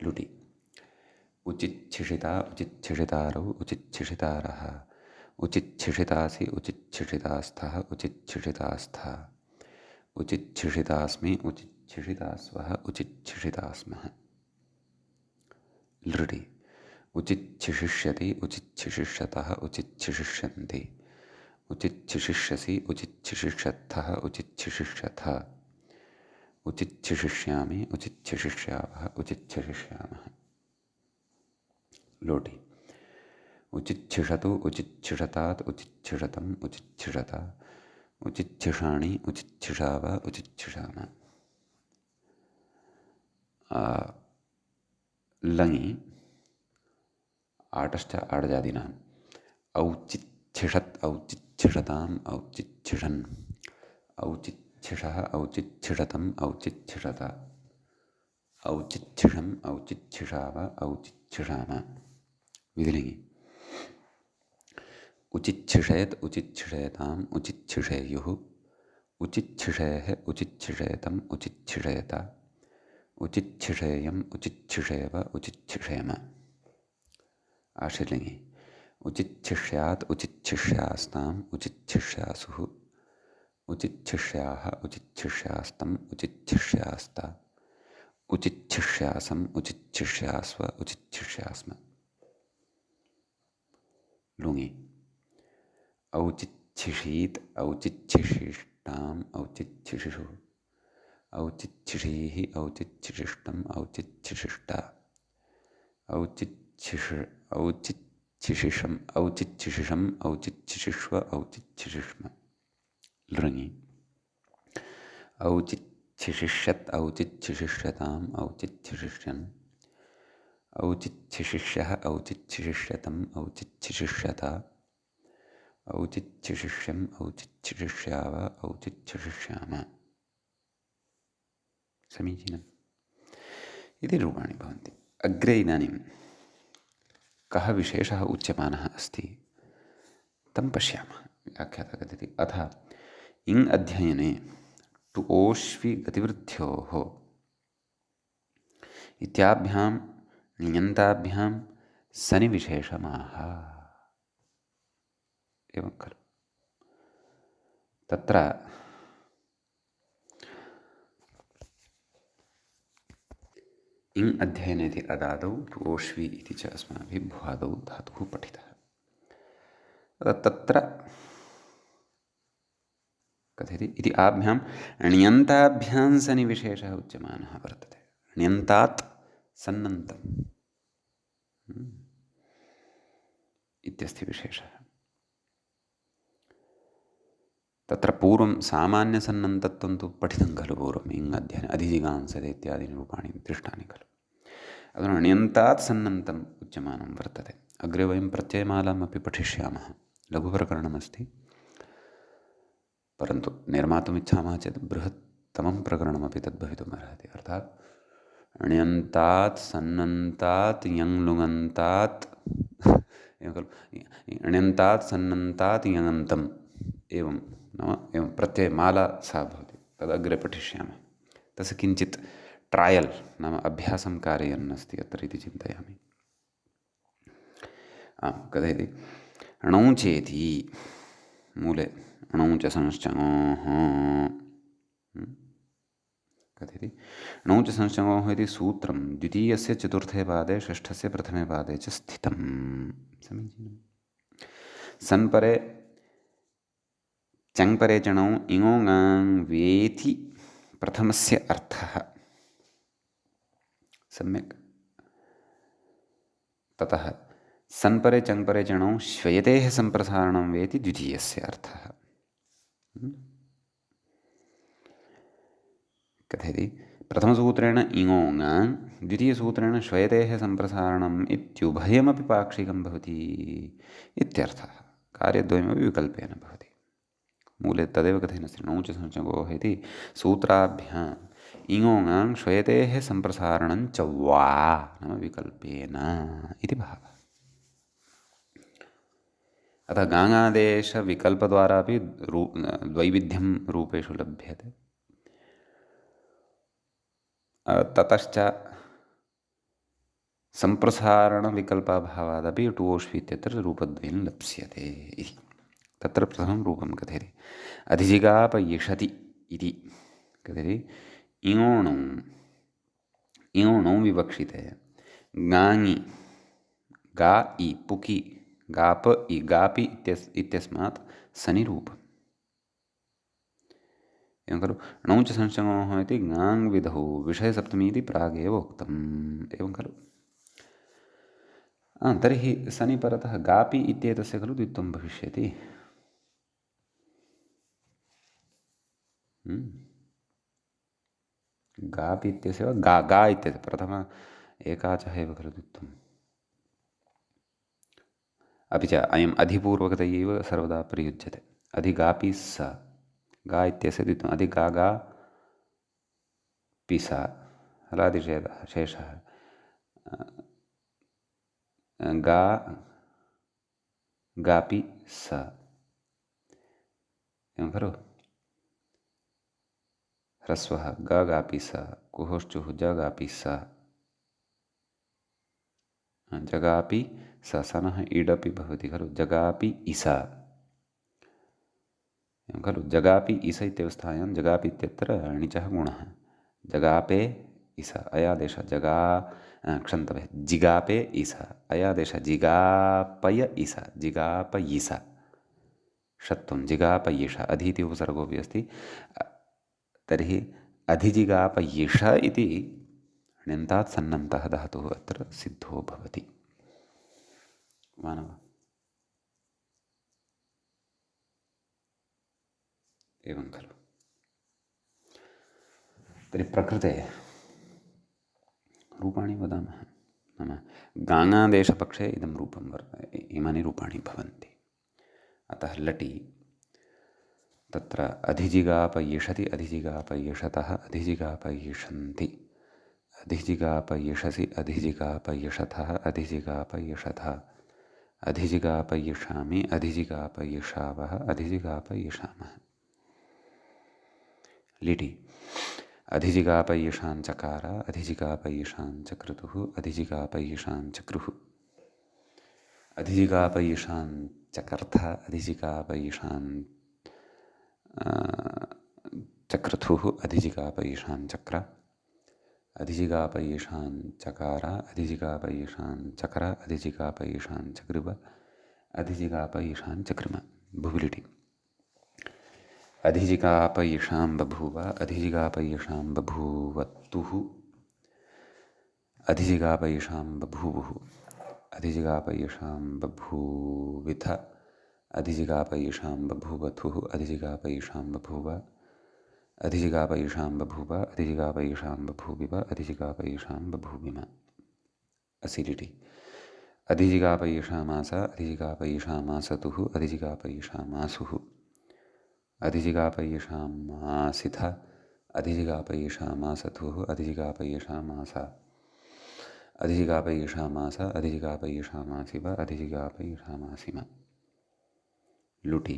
लुटि उचिच्छिषिता उचिच्छिषितारौ उचिच्छिषितारः उचिच्छिषितासि उचिच्छिषितास्थः उचिच्छिषितास्था उचिच्छिषितास्मि उचिच्छिषितास्वः उचिच्छिषितास्मः लृडि उचिच्छिषिष्यति उचिच्छिषिष्यतः उचिच्छिषिष्यन्ति उचिच्छिषिष्यसि उचिच्छिषिष्यत्थः उचिच्छिषिष्यथ उचिच्छिषिष्यामि उचिच्छिषिष्यावः उचिच्छिषिष्यामः लोटि उचिच्छिषतु उचिच्छिषतात् उचिच्छिषतम् उचिच्छिषत उचिच्छिषाणि उचिच्छिषाव उचिच्छिषाम लङि आटश्च आडजादीनाम् औचिच्छिषत् औचिच्छिषताम् औचिच्छिषन् औचिच्छिषः औचिच्छिषतम् औचिच्छिषत औचिच्छिषम् औचिच्छिषाव औचिच्छिषाम विधिलिङि उचिच्छिषेत् उचिच्छिषेताम् उचिच्छिषेयुः उचिच्छिषेः उचिच्छिषेतम् उचिच्छिषेत उचिच्छिषेयम् उचिच्छिषेव उचिच्छिषेम आशीर्लिङि उचिच्छिष्यात् उचिच्छिष्यास्ताम् उचिच्छिष्यासुः उचिच्छिष्याः उचिच्छिष्यास्तम् उचिच्छिष्यास्त उचिच्छिष्यासम् उचिच्छिष्यास्व उचिच्छिष्यास्म लुङि औचिच्छिषीत् औचिच्छिषिष्टाम् औचिच्छिषिषुः औचिच्छिषीः औचिच्छिषिष्टम् औचिच्छिषिष्टा औचिच्छिषिषम् औचिच्छिषिषम् औचिच्छिषिष्व औचिच्छिषिष्म लृङि औचिच्छिषिष्यत् औचिच्छिषिष्यताम् औचिच्छिषिष्यन् औचिच्छिषिष्यः औचिच्छिषिष्यतम् औचिच्छिषिष्यत औचिच्छिषिष्यम् औचिच्छिषिष्याव औचिच्छिषिष्याम समीचीनम् इति रूपाणि भवन्ति। अग्रे इदानीं कः विशेषः उच्यमानः अस्ति तं पश्यामः। व्याख्याता कथयति अथ इङ् अध्ययने टु ओष्वि गतिवृद्ध्योः इत्याभ्यां ण्यन्ताभ्यां सनिविशेषमाह एवं खलु। तत्र इङ् अध्ययने इति अदादौ टु ओष्वि इति च अस्माभिः भ्वादौ धातुः पठितः। तत्र कथयति इति आभ्यां ण्यन्ताभ्यां सनिविशेषः उच्यमानः वर्तते। ण्यन्तात् सन्नन्तम् इत्यस्ति विशेषः। तत्र पूर्वं सामान्यसन्नन्तत्वं तु पठितं खलु पूर्वम् इङ् अध्ययने अधिजिगांसते इत्यादीनि रूपाणि दृष्टानि खलु। अधुना ण्यन्तात् सन्नन्तम् उच्यमानं वर्तते। अग्रे वयं प्रत्ययमालाम् अपि पठिष्यामः। लघुप्रकरणमस्ति, परन्तु निर्मातुम् इच्छामः चेत् बृहत्तमं प्रकरणमपि तद्भवितुमर्हति। अर्थात् ण्यन्तात् सन्नन्तात् यङ्लुङन्तात् एवं खलु। ण्यन्तात् सन्नन्तात् यङन्तम् एवं नाम एवं प्रत्ययमाला सा भवति। तदग्रे पठिष्यामः। तस्य किञ्चित् ट्रायल् नाम अभ्यासं कारयन् अस्ति अत्र इति चिन्तयामि। कथयति णौ चेति मूले णौ च संश्चङोः कथयति णौ च संश्चङोः इति सूत्रं द्वितीयस्य चतुर्थे पादे षष्ठस्य प्रथमे पादे च स्थितं। समीचीनं। सन्परे चङ्परे चणौ इङो ङाङ् वेति प्रथमस्य अर्थः सम्यक्। ततः सन्परे चङ्परे चणौ श्वयतेः सम्प्रसारणं वेति द्वितीयस्य अर्थः। कथयति प्रथमसूत्रेण इङोङाङ्, द्वितीयसूत्रेण श्वयतेः सम्प्रसारणम् इत्युभयमपि पाक्षिकं भवति इत्यर्थः। कार्यद्वयमपि विकल्पेन भवति। मूले तदेव कथयनस्ति णौ च संशगोः इति सूत्राभ्याम् इङोङाङ् श्वयतेः सम्प्रसारणं च वा नाम विकल्पेन इति भावः। अतः गाङादेशविकल्पद्वारापि द्वैविध्यं रूपेषु लभ्यते। ततश्च सम्प्रसारणविकल्पाभावादपि टुवोष्वि इत्यत्र रूपद्वयं लप्स्यते इति। तत्र प्रथमं रूपं कथयति अधिजिगापयिषति इति कथयति इङोणौ इङोणौ विवक्षिते गाङि गा इ पुकि गाप इ गापि इत्यस्मात् सनि रूपम्। एवं खलु णौ च संशमोः इति गाङ् विधौ विषयसप्तमी इति प्रागेव उक्तम्। एवं खलु तर्हि सनि परतः गापि इत्येतस्य खलु द्वित्वं भविष्यति। गापि इत्यस्य वा गा गा इत्यस्य प्रथम एकाचः एव खलु द्वित्वम्। अपि च अयम् अधिपूर्वकतया एव सर्वदा प्रयुज्यते। अधिगापि स गा इत्यस्य द्वित्वम् अधिगा गा पि स हलादिशेषः शेषः गा गापि स एवं खलु ह्रस्वः ग गापि स कुहोश्चुः ज गापि स जगापि स सनः इडपि भवति खलु जगापि इस एवं खलु जगापि इस इत्यवस्थायां जगापि इत्यत्र णिचः गुणः जगापे इस अयादेश जगा क्षन्तव्यः जिगापे इस अयादेश जिगापय इस जिगापयिस षत्वं जिगापयिष अधीति उपसर्गोऽपि अस्ति। तर्हि अधिजिगापयिष इति ण्यन्तात् सन्नन्तः धातुः अत्र सिद्धो भवति। मानव एवं खलु तर्हि प्रकृते रूपाणि वदामः नाम गाङादेशपक्षे इदं रूपं वर्तते इमानि रूपाणि भवन्ति। अतः लटि तत्र अधिजिगापयिषति अधिजिगापयिषतः अधिजिगापयिषन्ति अधिजिगापयिषसि अधिजिगापयिषथः अधिजिगापयिषथ अधिजिगापयिषामि अधिजिगापयिषावः अधिजिगापयिषामः। लिटि अधिजिगापयिषाञ्चकार अधिजिगापयिषाञ्चक्रतुः अधिजिगापयिषाञ्चक्रुः अधिजिगापयिषाञ्चकर्थ अधिजिगापयिषाञ्चक्रतुः अधिजिगापयिषाञ्चक्र अधिजिगापयिषाञ्चकार अधिजिगापयिषाञ्चकर अधिजिगापयिषाञ्चकृव अधिजिगापयिषाञ्चकृम भुविलिटि अधिजिगापयिषां बभूव अधिजिगापयिषां बभूवतुः अधिजिगापयिषां बभूवुः अधिजिगापयिषां बभूविथ अधिजिगापयिषां बभूवथुः अधिजिगापयिषां बभूव अधिजिगापयिषां बभूव अधिजिगापयिषां बभूविव अधिजिगापयिषां बभूविम। असिलिटि अधिजिगापयिषामास अधिजिगापयिषामासतुः अधिजिगापयिषामासुः अधिजिगापयिषामासिथ अधिजिगापयिषामासथुः अधिजिगापयिषामास अधिजिगापयिषामास अधिजिगापयिषामासिव अधिजिगापयिषामासिम। लुटि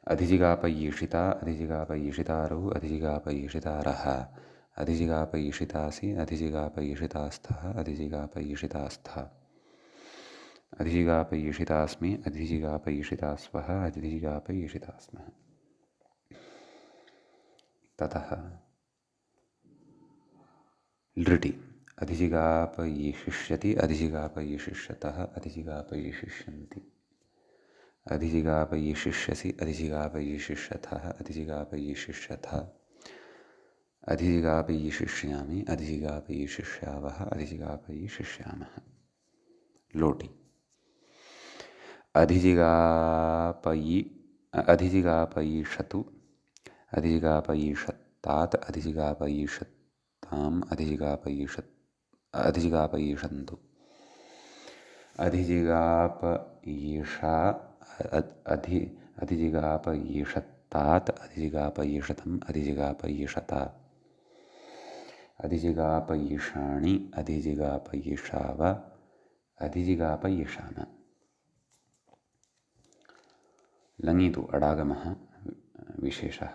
अधिजिगापयिषिता अधिजिगापयिषितारौ अधिजिगापयिषितारः अधिजिगापयिषितासि अधिजिगापयिषितास्थः अधिजिगापयिषितास्थ अधिजिगापयिषितास्मि अधिजिगापयिषितास्वः अधिजिगापयिषितास्मः। ततः लृटि अधिजिगापयिषिष्यति अधिजिगापयिषिष्यतः अधिजिगापयिषिष्यन्ति अधिजिगापयिषिष्यसि अधिजिगापयिषिष्यथः अधिजिगापयिषिष्यथ अधिजिगापयिषिष्यामि अधिजिगापयिषिष्यावः अधिजिगापयिषिष्यामः। लोटि अधिजिगापयि अधिजिगापयिषतु अधिजिगापयिषत्तात् अधिजिगापयिषत्ताम् अधिजिगापयिषन्तु अधिजिगापयिषा अधिजिगापयिषत्तात् अधिजिगापयिषतम् अधिजिगापयिषता अधिजिगापयिषाणि अधिजिगापयिषाव अधिजिगापयिषाम। लङि तु अडागमः विशेषः।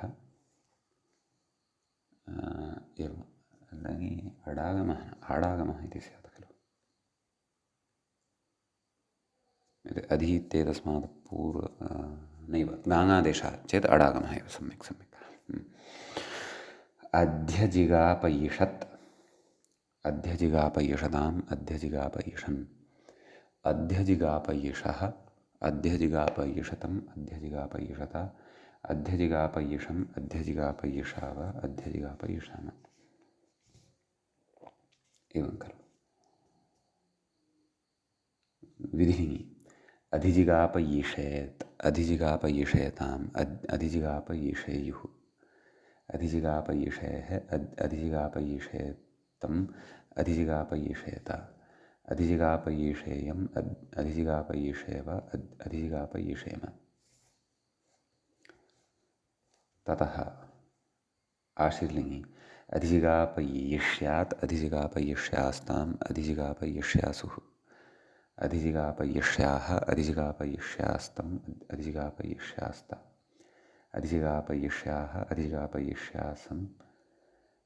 एवं लङि अडागमः आडागमः इति स्यात् खलु। अधि इत्येतस्मात् नैव गाङादेशः चेत् अडागमः एव। सम्यक् सम्यक्। अध्यजिगापयिषत् अध्यजिगापयिषताम् अध्यजिगापयिषन् अध्यजिगापयिषः अध्यजिगापयिषतम् अध्यजिगापयिषता अध्यजिगापयिषम् अध्यजिगापयिषाव अध्यजिगापयिषाम। एवं खलु। विधिः अधिजिगापयिषेत् अधिजिगापयिषेताम् अधिजिगापयिषेयुः अधिजिगापयिषेः अधिजिगापयिषेतम् अधिजिगापयिषेत अधिजिगापयिषेयम् अधिजिगापयिषेव अधिजिगापयिषेम। ततः आशीर्लिङ्गि अधिजिगापयिष्यात् अधिजिगापयिष्यास्ताम् अधिजिगापयिष्यासुः अधिजिगापयिष्याः अधिजिगापयिष्यास्तम् अधिजिगापयिष्यास्ता अधिजिगापयिष्याः अधिजिगापयिष्यासम्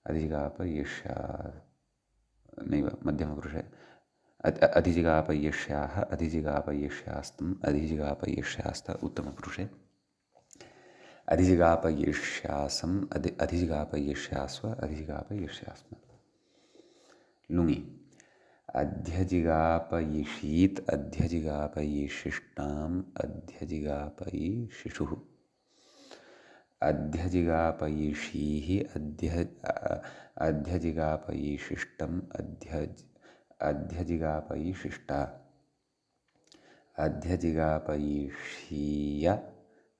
अधिजिगापयिष्या नैव मध्यमपुरुषे अधिजिगापयिष्याः अधिजिगापयिष्यास्तम् अधिजिगापयिष्यास्त उत्तमपुरुषे अधिजिगापयिष्यासम् अधिजिगापयिष्यास्व अधिजिगापयिष्यास्म। लुङि अध्यजिगापयिषीत् अध्यजिगापयिषिष्टाम् अध्यजिगापयिषिषुः अध्यजिगापयिषीः अध्यजिगापयिषिष्टम् अध्यजिगापयिषिष्टा अध्यजिगापयिषीय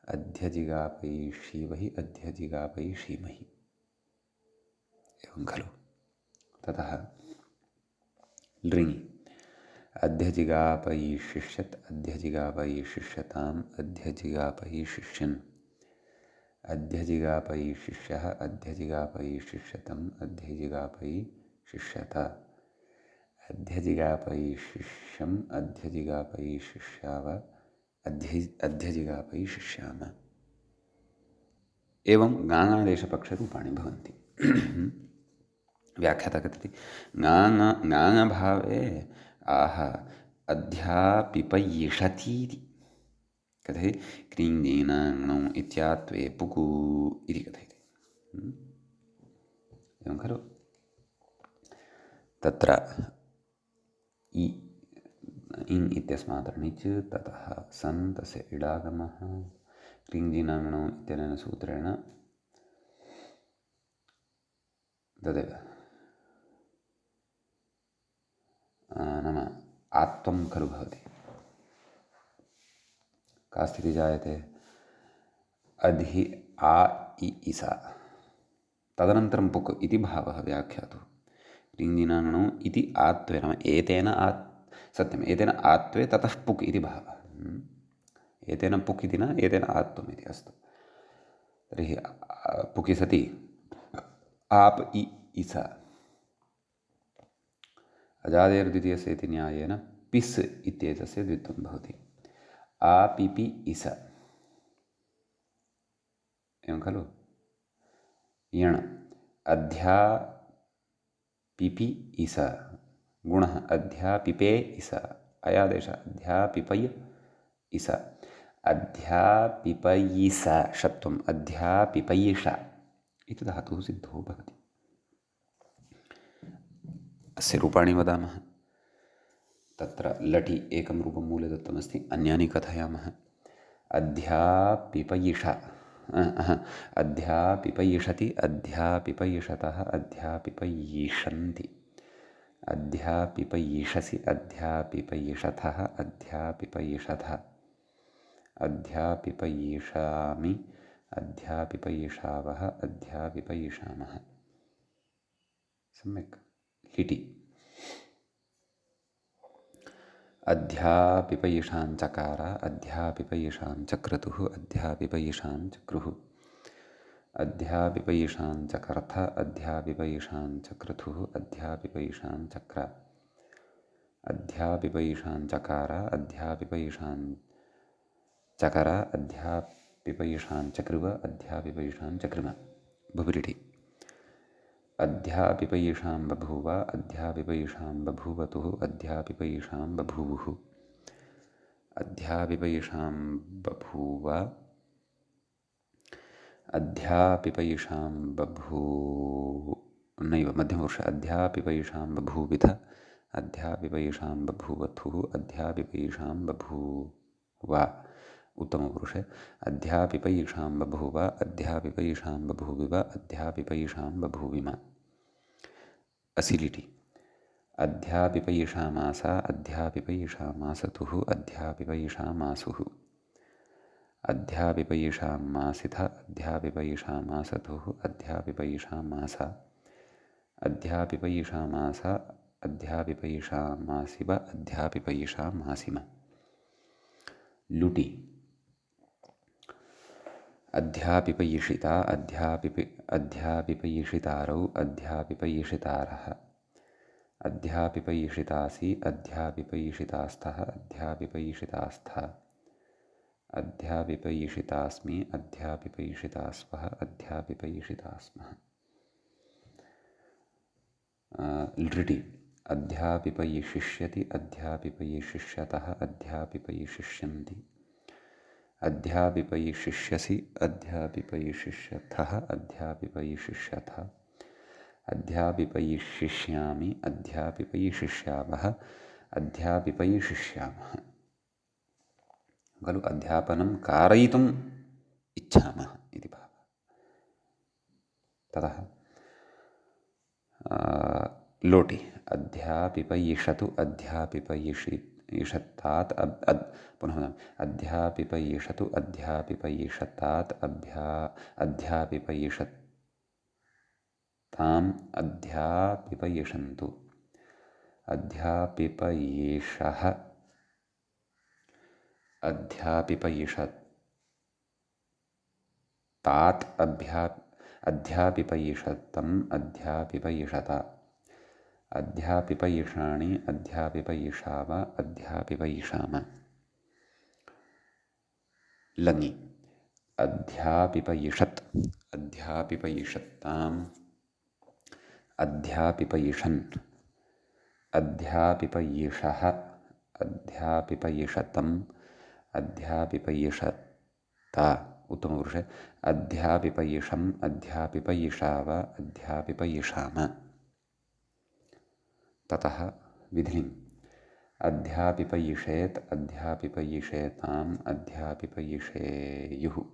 अध्यजिगापयिषीवहि अध्यजिगापयिषीमहि। एवं खलु। ततः लृङि अध्यजिगापयिषिष्यत् अध्यजिगापयिषिष्यताम् अध्यजिगापयिषिष्यन् अध्यजिगापयिषिष्यः अध्यजिगापयिषिष्यतम् अध्यजिगापयिषिष्यत अध्यजिगापयिषिष्यम् अध्यजिगापयिषिष्याव अध्यजिगापयिषिष्याम। एवं गाङादेशपक्षरूपाणि भवन्ति। व्याख्याता कथति गाङभावे आह अध्यापिपयिषतीति कथयति। क्रीङ्गीणाङ्णौ इत्यात्वे पुकु इति कथयति। एवं खलु। तत्र इन् इत्यस्मात् णिच् ततः सन् तस्य इडागमः क्रीङ्गीणाङ्णौ इत्यनेन सूत्रेण तदेव नाम आत्वं खलु भवति। का स्थितिः जायते? अधि आ इ इसा तदनन्तरं पुक् इति भावः व्याख्यातुः। क्रीङ्गीणाङ्णौ इति आत्वे नाम एतेन सत्यम् एतेन आत्वे ततः पुक् इति भावः। एतेन पुक् इति न एतेन आत्वम् इति। अस्तु। तर्हि पुकि सति आप इ इस अजादेर्द्वितीयस्य इति न्यायेन पिस् इत्येतस्य द्वित्वं भवति। आपिपि इस। एवं खलु। यण् अध्यापिपि इस गुणः अध्यापिपे इस अयादेश अध्यापिपय इस अध्यापिपयिस षत्वम् अध्यापिपयिष इति धातुः सिद्धो भवति। अस्य रूपाणि वदामः। तत्र लटि एकं रूपं मूले दत्तमस्ति। अन्यानि कथयामः। अध्यापिपयिष अध्यापिपयिषति अध्यापिपयिषतः अध्यापिपयिषन्ति अध्यापिपयिषसि अध्यापिपयिषथः अध्यापिपयिषथ अध्यापिपयिषामि, अध्यापिपयिषावः, अध्यापिपयिषामः। सम्यक्। लिटि। अध्यापिपयिषाञ्चकार, अध्यापिपयिषाञ्चक्रतुः, अध्यापिपयिषाञ्चक्रुः। अध्यापिपयिषाञ्चकर्थ, अध्यापिपयिषाञ्चक्रतुः, अध्यापिपयिषाञ्चक्र। अध्यापिपयिषाञ्चकार, अध्यापिपयिषाञ्चकर, अध्यापिपयिषाञ्चकृव, अध्यापिपयिषाञ्चकृम। भुविरिटि। अध्यापिपयिषां बभूव, अध्यापिपयिषां बभूवतुः, अध्यापिपयिषां बभूवुः। अध्यापिपयिषां बभूव, अध्यापिपयिषां नैव मध्यमपुरुष। अध्यापिपयिषां बभूविथ, अध्यापिपयिषां बभूवथुः, अध्यापिपयिषां बभूव उत्तमपुरुषे। अध्यापिपयिषां बभूव, अध्यापिपयिषां बभूविव, अध्यापिपयिषां बभूविम। असिलिटि। अध्यापिपयिषामास, अध्यापिपयिषामासतुः, अध्यापिपयिषामासुः। अध्यापिपयिषामासिथ, अध्यापिपयिषामासतुः, अध्यापिपयिषामास। अध्यापिपयिषामास, अध्यापिपयिषामासिव, अध्यापिपयिषामासिम। लुटि। अध्यापिपयिषिता, अध्यापिपयिषितारौ, अध्यापिपयिषितारः। अध्यापिपयिषितासि, अध्यापिपयिषितास्तः, अध्यापिपयिषितास्थ। अध्यापिपयिषितास्मि, अध्यापिपयिषितास्वः, अध्यापिपयिषितास्मः। लृटि। अध्यापिपयिषिष्यति, अध्यापिपयिषिष्यतः, अध्यापिपयिषिष्यन्ति। अध्यापिपयिषिष्यसि, अध्यापिपयिषिष्यथः, अध्यापिपयिषिष्यथ। अध्यापिपयिषिष्यामि, अध्यापिपयिषिष्यावः, अध्यापिपयिषिष्यामः। खलु अध्यापनं कारयितुम् इच्छामः इति भावः। ततः लोटि। अध्यापिपयिषतु, अध्यापिपयिषत्तात्, पुनः अध्यापिपयिषतु, अध्यापिपयिषत्तात्, अध्यापिपयिषत्ताम्, अध्यापिपयिषन्तु। अध्यापिपयिषः, अध्यापिपयिषत्तात्, अध्यापिपयिषत्तम्, अध्यापिपयिषत। अध्यापिपयिषाणि, अध्यापिपयिषाव, अध्यापिपयिषाम। लङि। अध्यापिपयिषत्, अध्यापिपयिषत्ताम्, अध्यापिपयिषन्। अध्यापिपयिषः, अध्यापिपयिषतम्, अध्यापिपयिषत्त उत्तमपुरुषे। अध्यापिपयिषम्, अध्यापिपयिषाव, अध्यापिपयिषाम। ततः विधिलिङ्। अध्यापिपयिषेत्, अध्यापिपयिषेताम्, अध्यापिपयिषेयुः।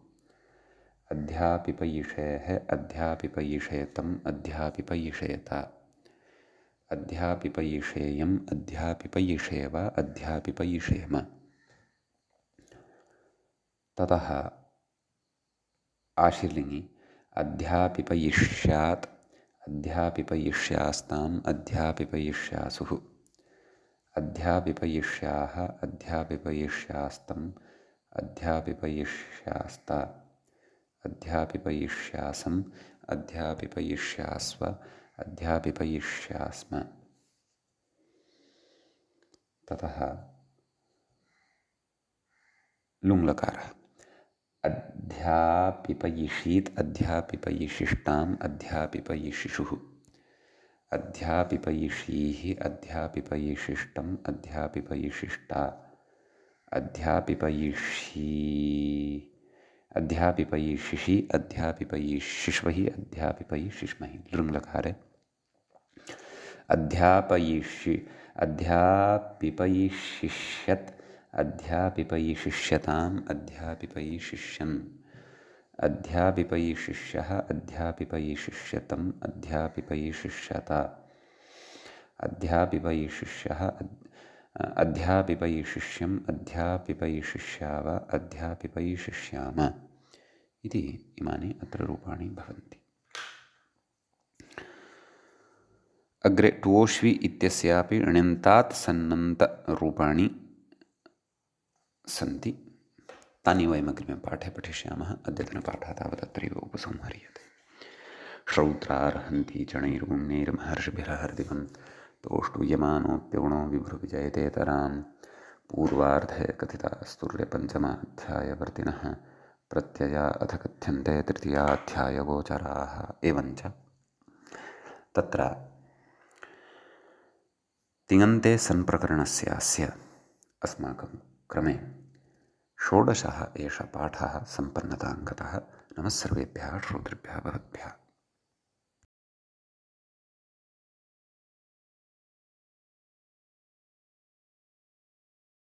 अध्यापिपयिषेः, अध्यापिपयिषेतम्, अध्यापिपयिषेत। अध्यापिपयिषेयम्, अध्यापिपयिषेव, अध्यापिपयिषेम। ततः आशीर्लिङ्गि। अध्यापिपयिष्यात्, अध्यापिपयिष्यास्ताम्, अध्यापिपयिष्यासुः। अध्यापिपयिष्याः, अध्यापिपयिष्यास्तम्, अध्यापिपयिष्यास्त। अध्यापिपयिष्यासम्, अध्यापिपयिष्यास्व, अध्यापिपयिष्यास्म। ततः लुङ्लकारः। अध्यापिपयिषीत्, अध्यापिपयिषिष्टाम्, अध्यापिपयिषिषुः। अध्यापिपयिषीः, अध्यापिपयिषिष्टम्, अध्यापिपयिषिष्टा। अध्यापिपयिषि, अध्यापिपयिषिष्वहि, अध्यापिपयिषिष्महि। लृङ्लकारे। अध्यापिपयिष्यत्, अध्यापिपयिषिष्यताम्, अध्यापिपयिषिष्यन्। अध्यापिपयिषिष्यः, अध्यापिपयिषिष्यतम्, अध्यापिपयिषिष्यत। अध्यापिपयिषिष्यः, अध्यापिपैशिष्यम् अध्यापिपैशिष्याव अध्यापिपैशिष्याम इति इमानि अत्र रूपाणि भवन्ति। अग्रे टुओष्वि इत्यस्यापि ण्यन्तात् सन्नन्तरूपाणि सन्ति। तानि वयम् अग्रिमे पाठे पठिष्यामः। अद्यतनपाठः तावत् अत्रैव उपसंह्रियते। श्रौत्रार्हन्ति चणैर्गुण्यैर्महर्षिभिरहर्दिवं तोष्टूयमानोऽप्यगुणो विभ्रुविजयतेतरां पूर्वार्धे कथितास्तुर्यपञ्चमाध्यायवर्तिनः प्रत्यया अथ कथ्यन्ते तृतीयाध्यायगोचराः। एवञ्च तत्र तिङन्ते सन् प्रकरणस्यास्य अस्माकं क्रमे षोडशः एषः पाठः सम्पन्नतां गतः। नमः सर्वेभ्यः श्रोतृभ्यः भवद्भ्यः।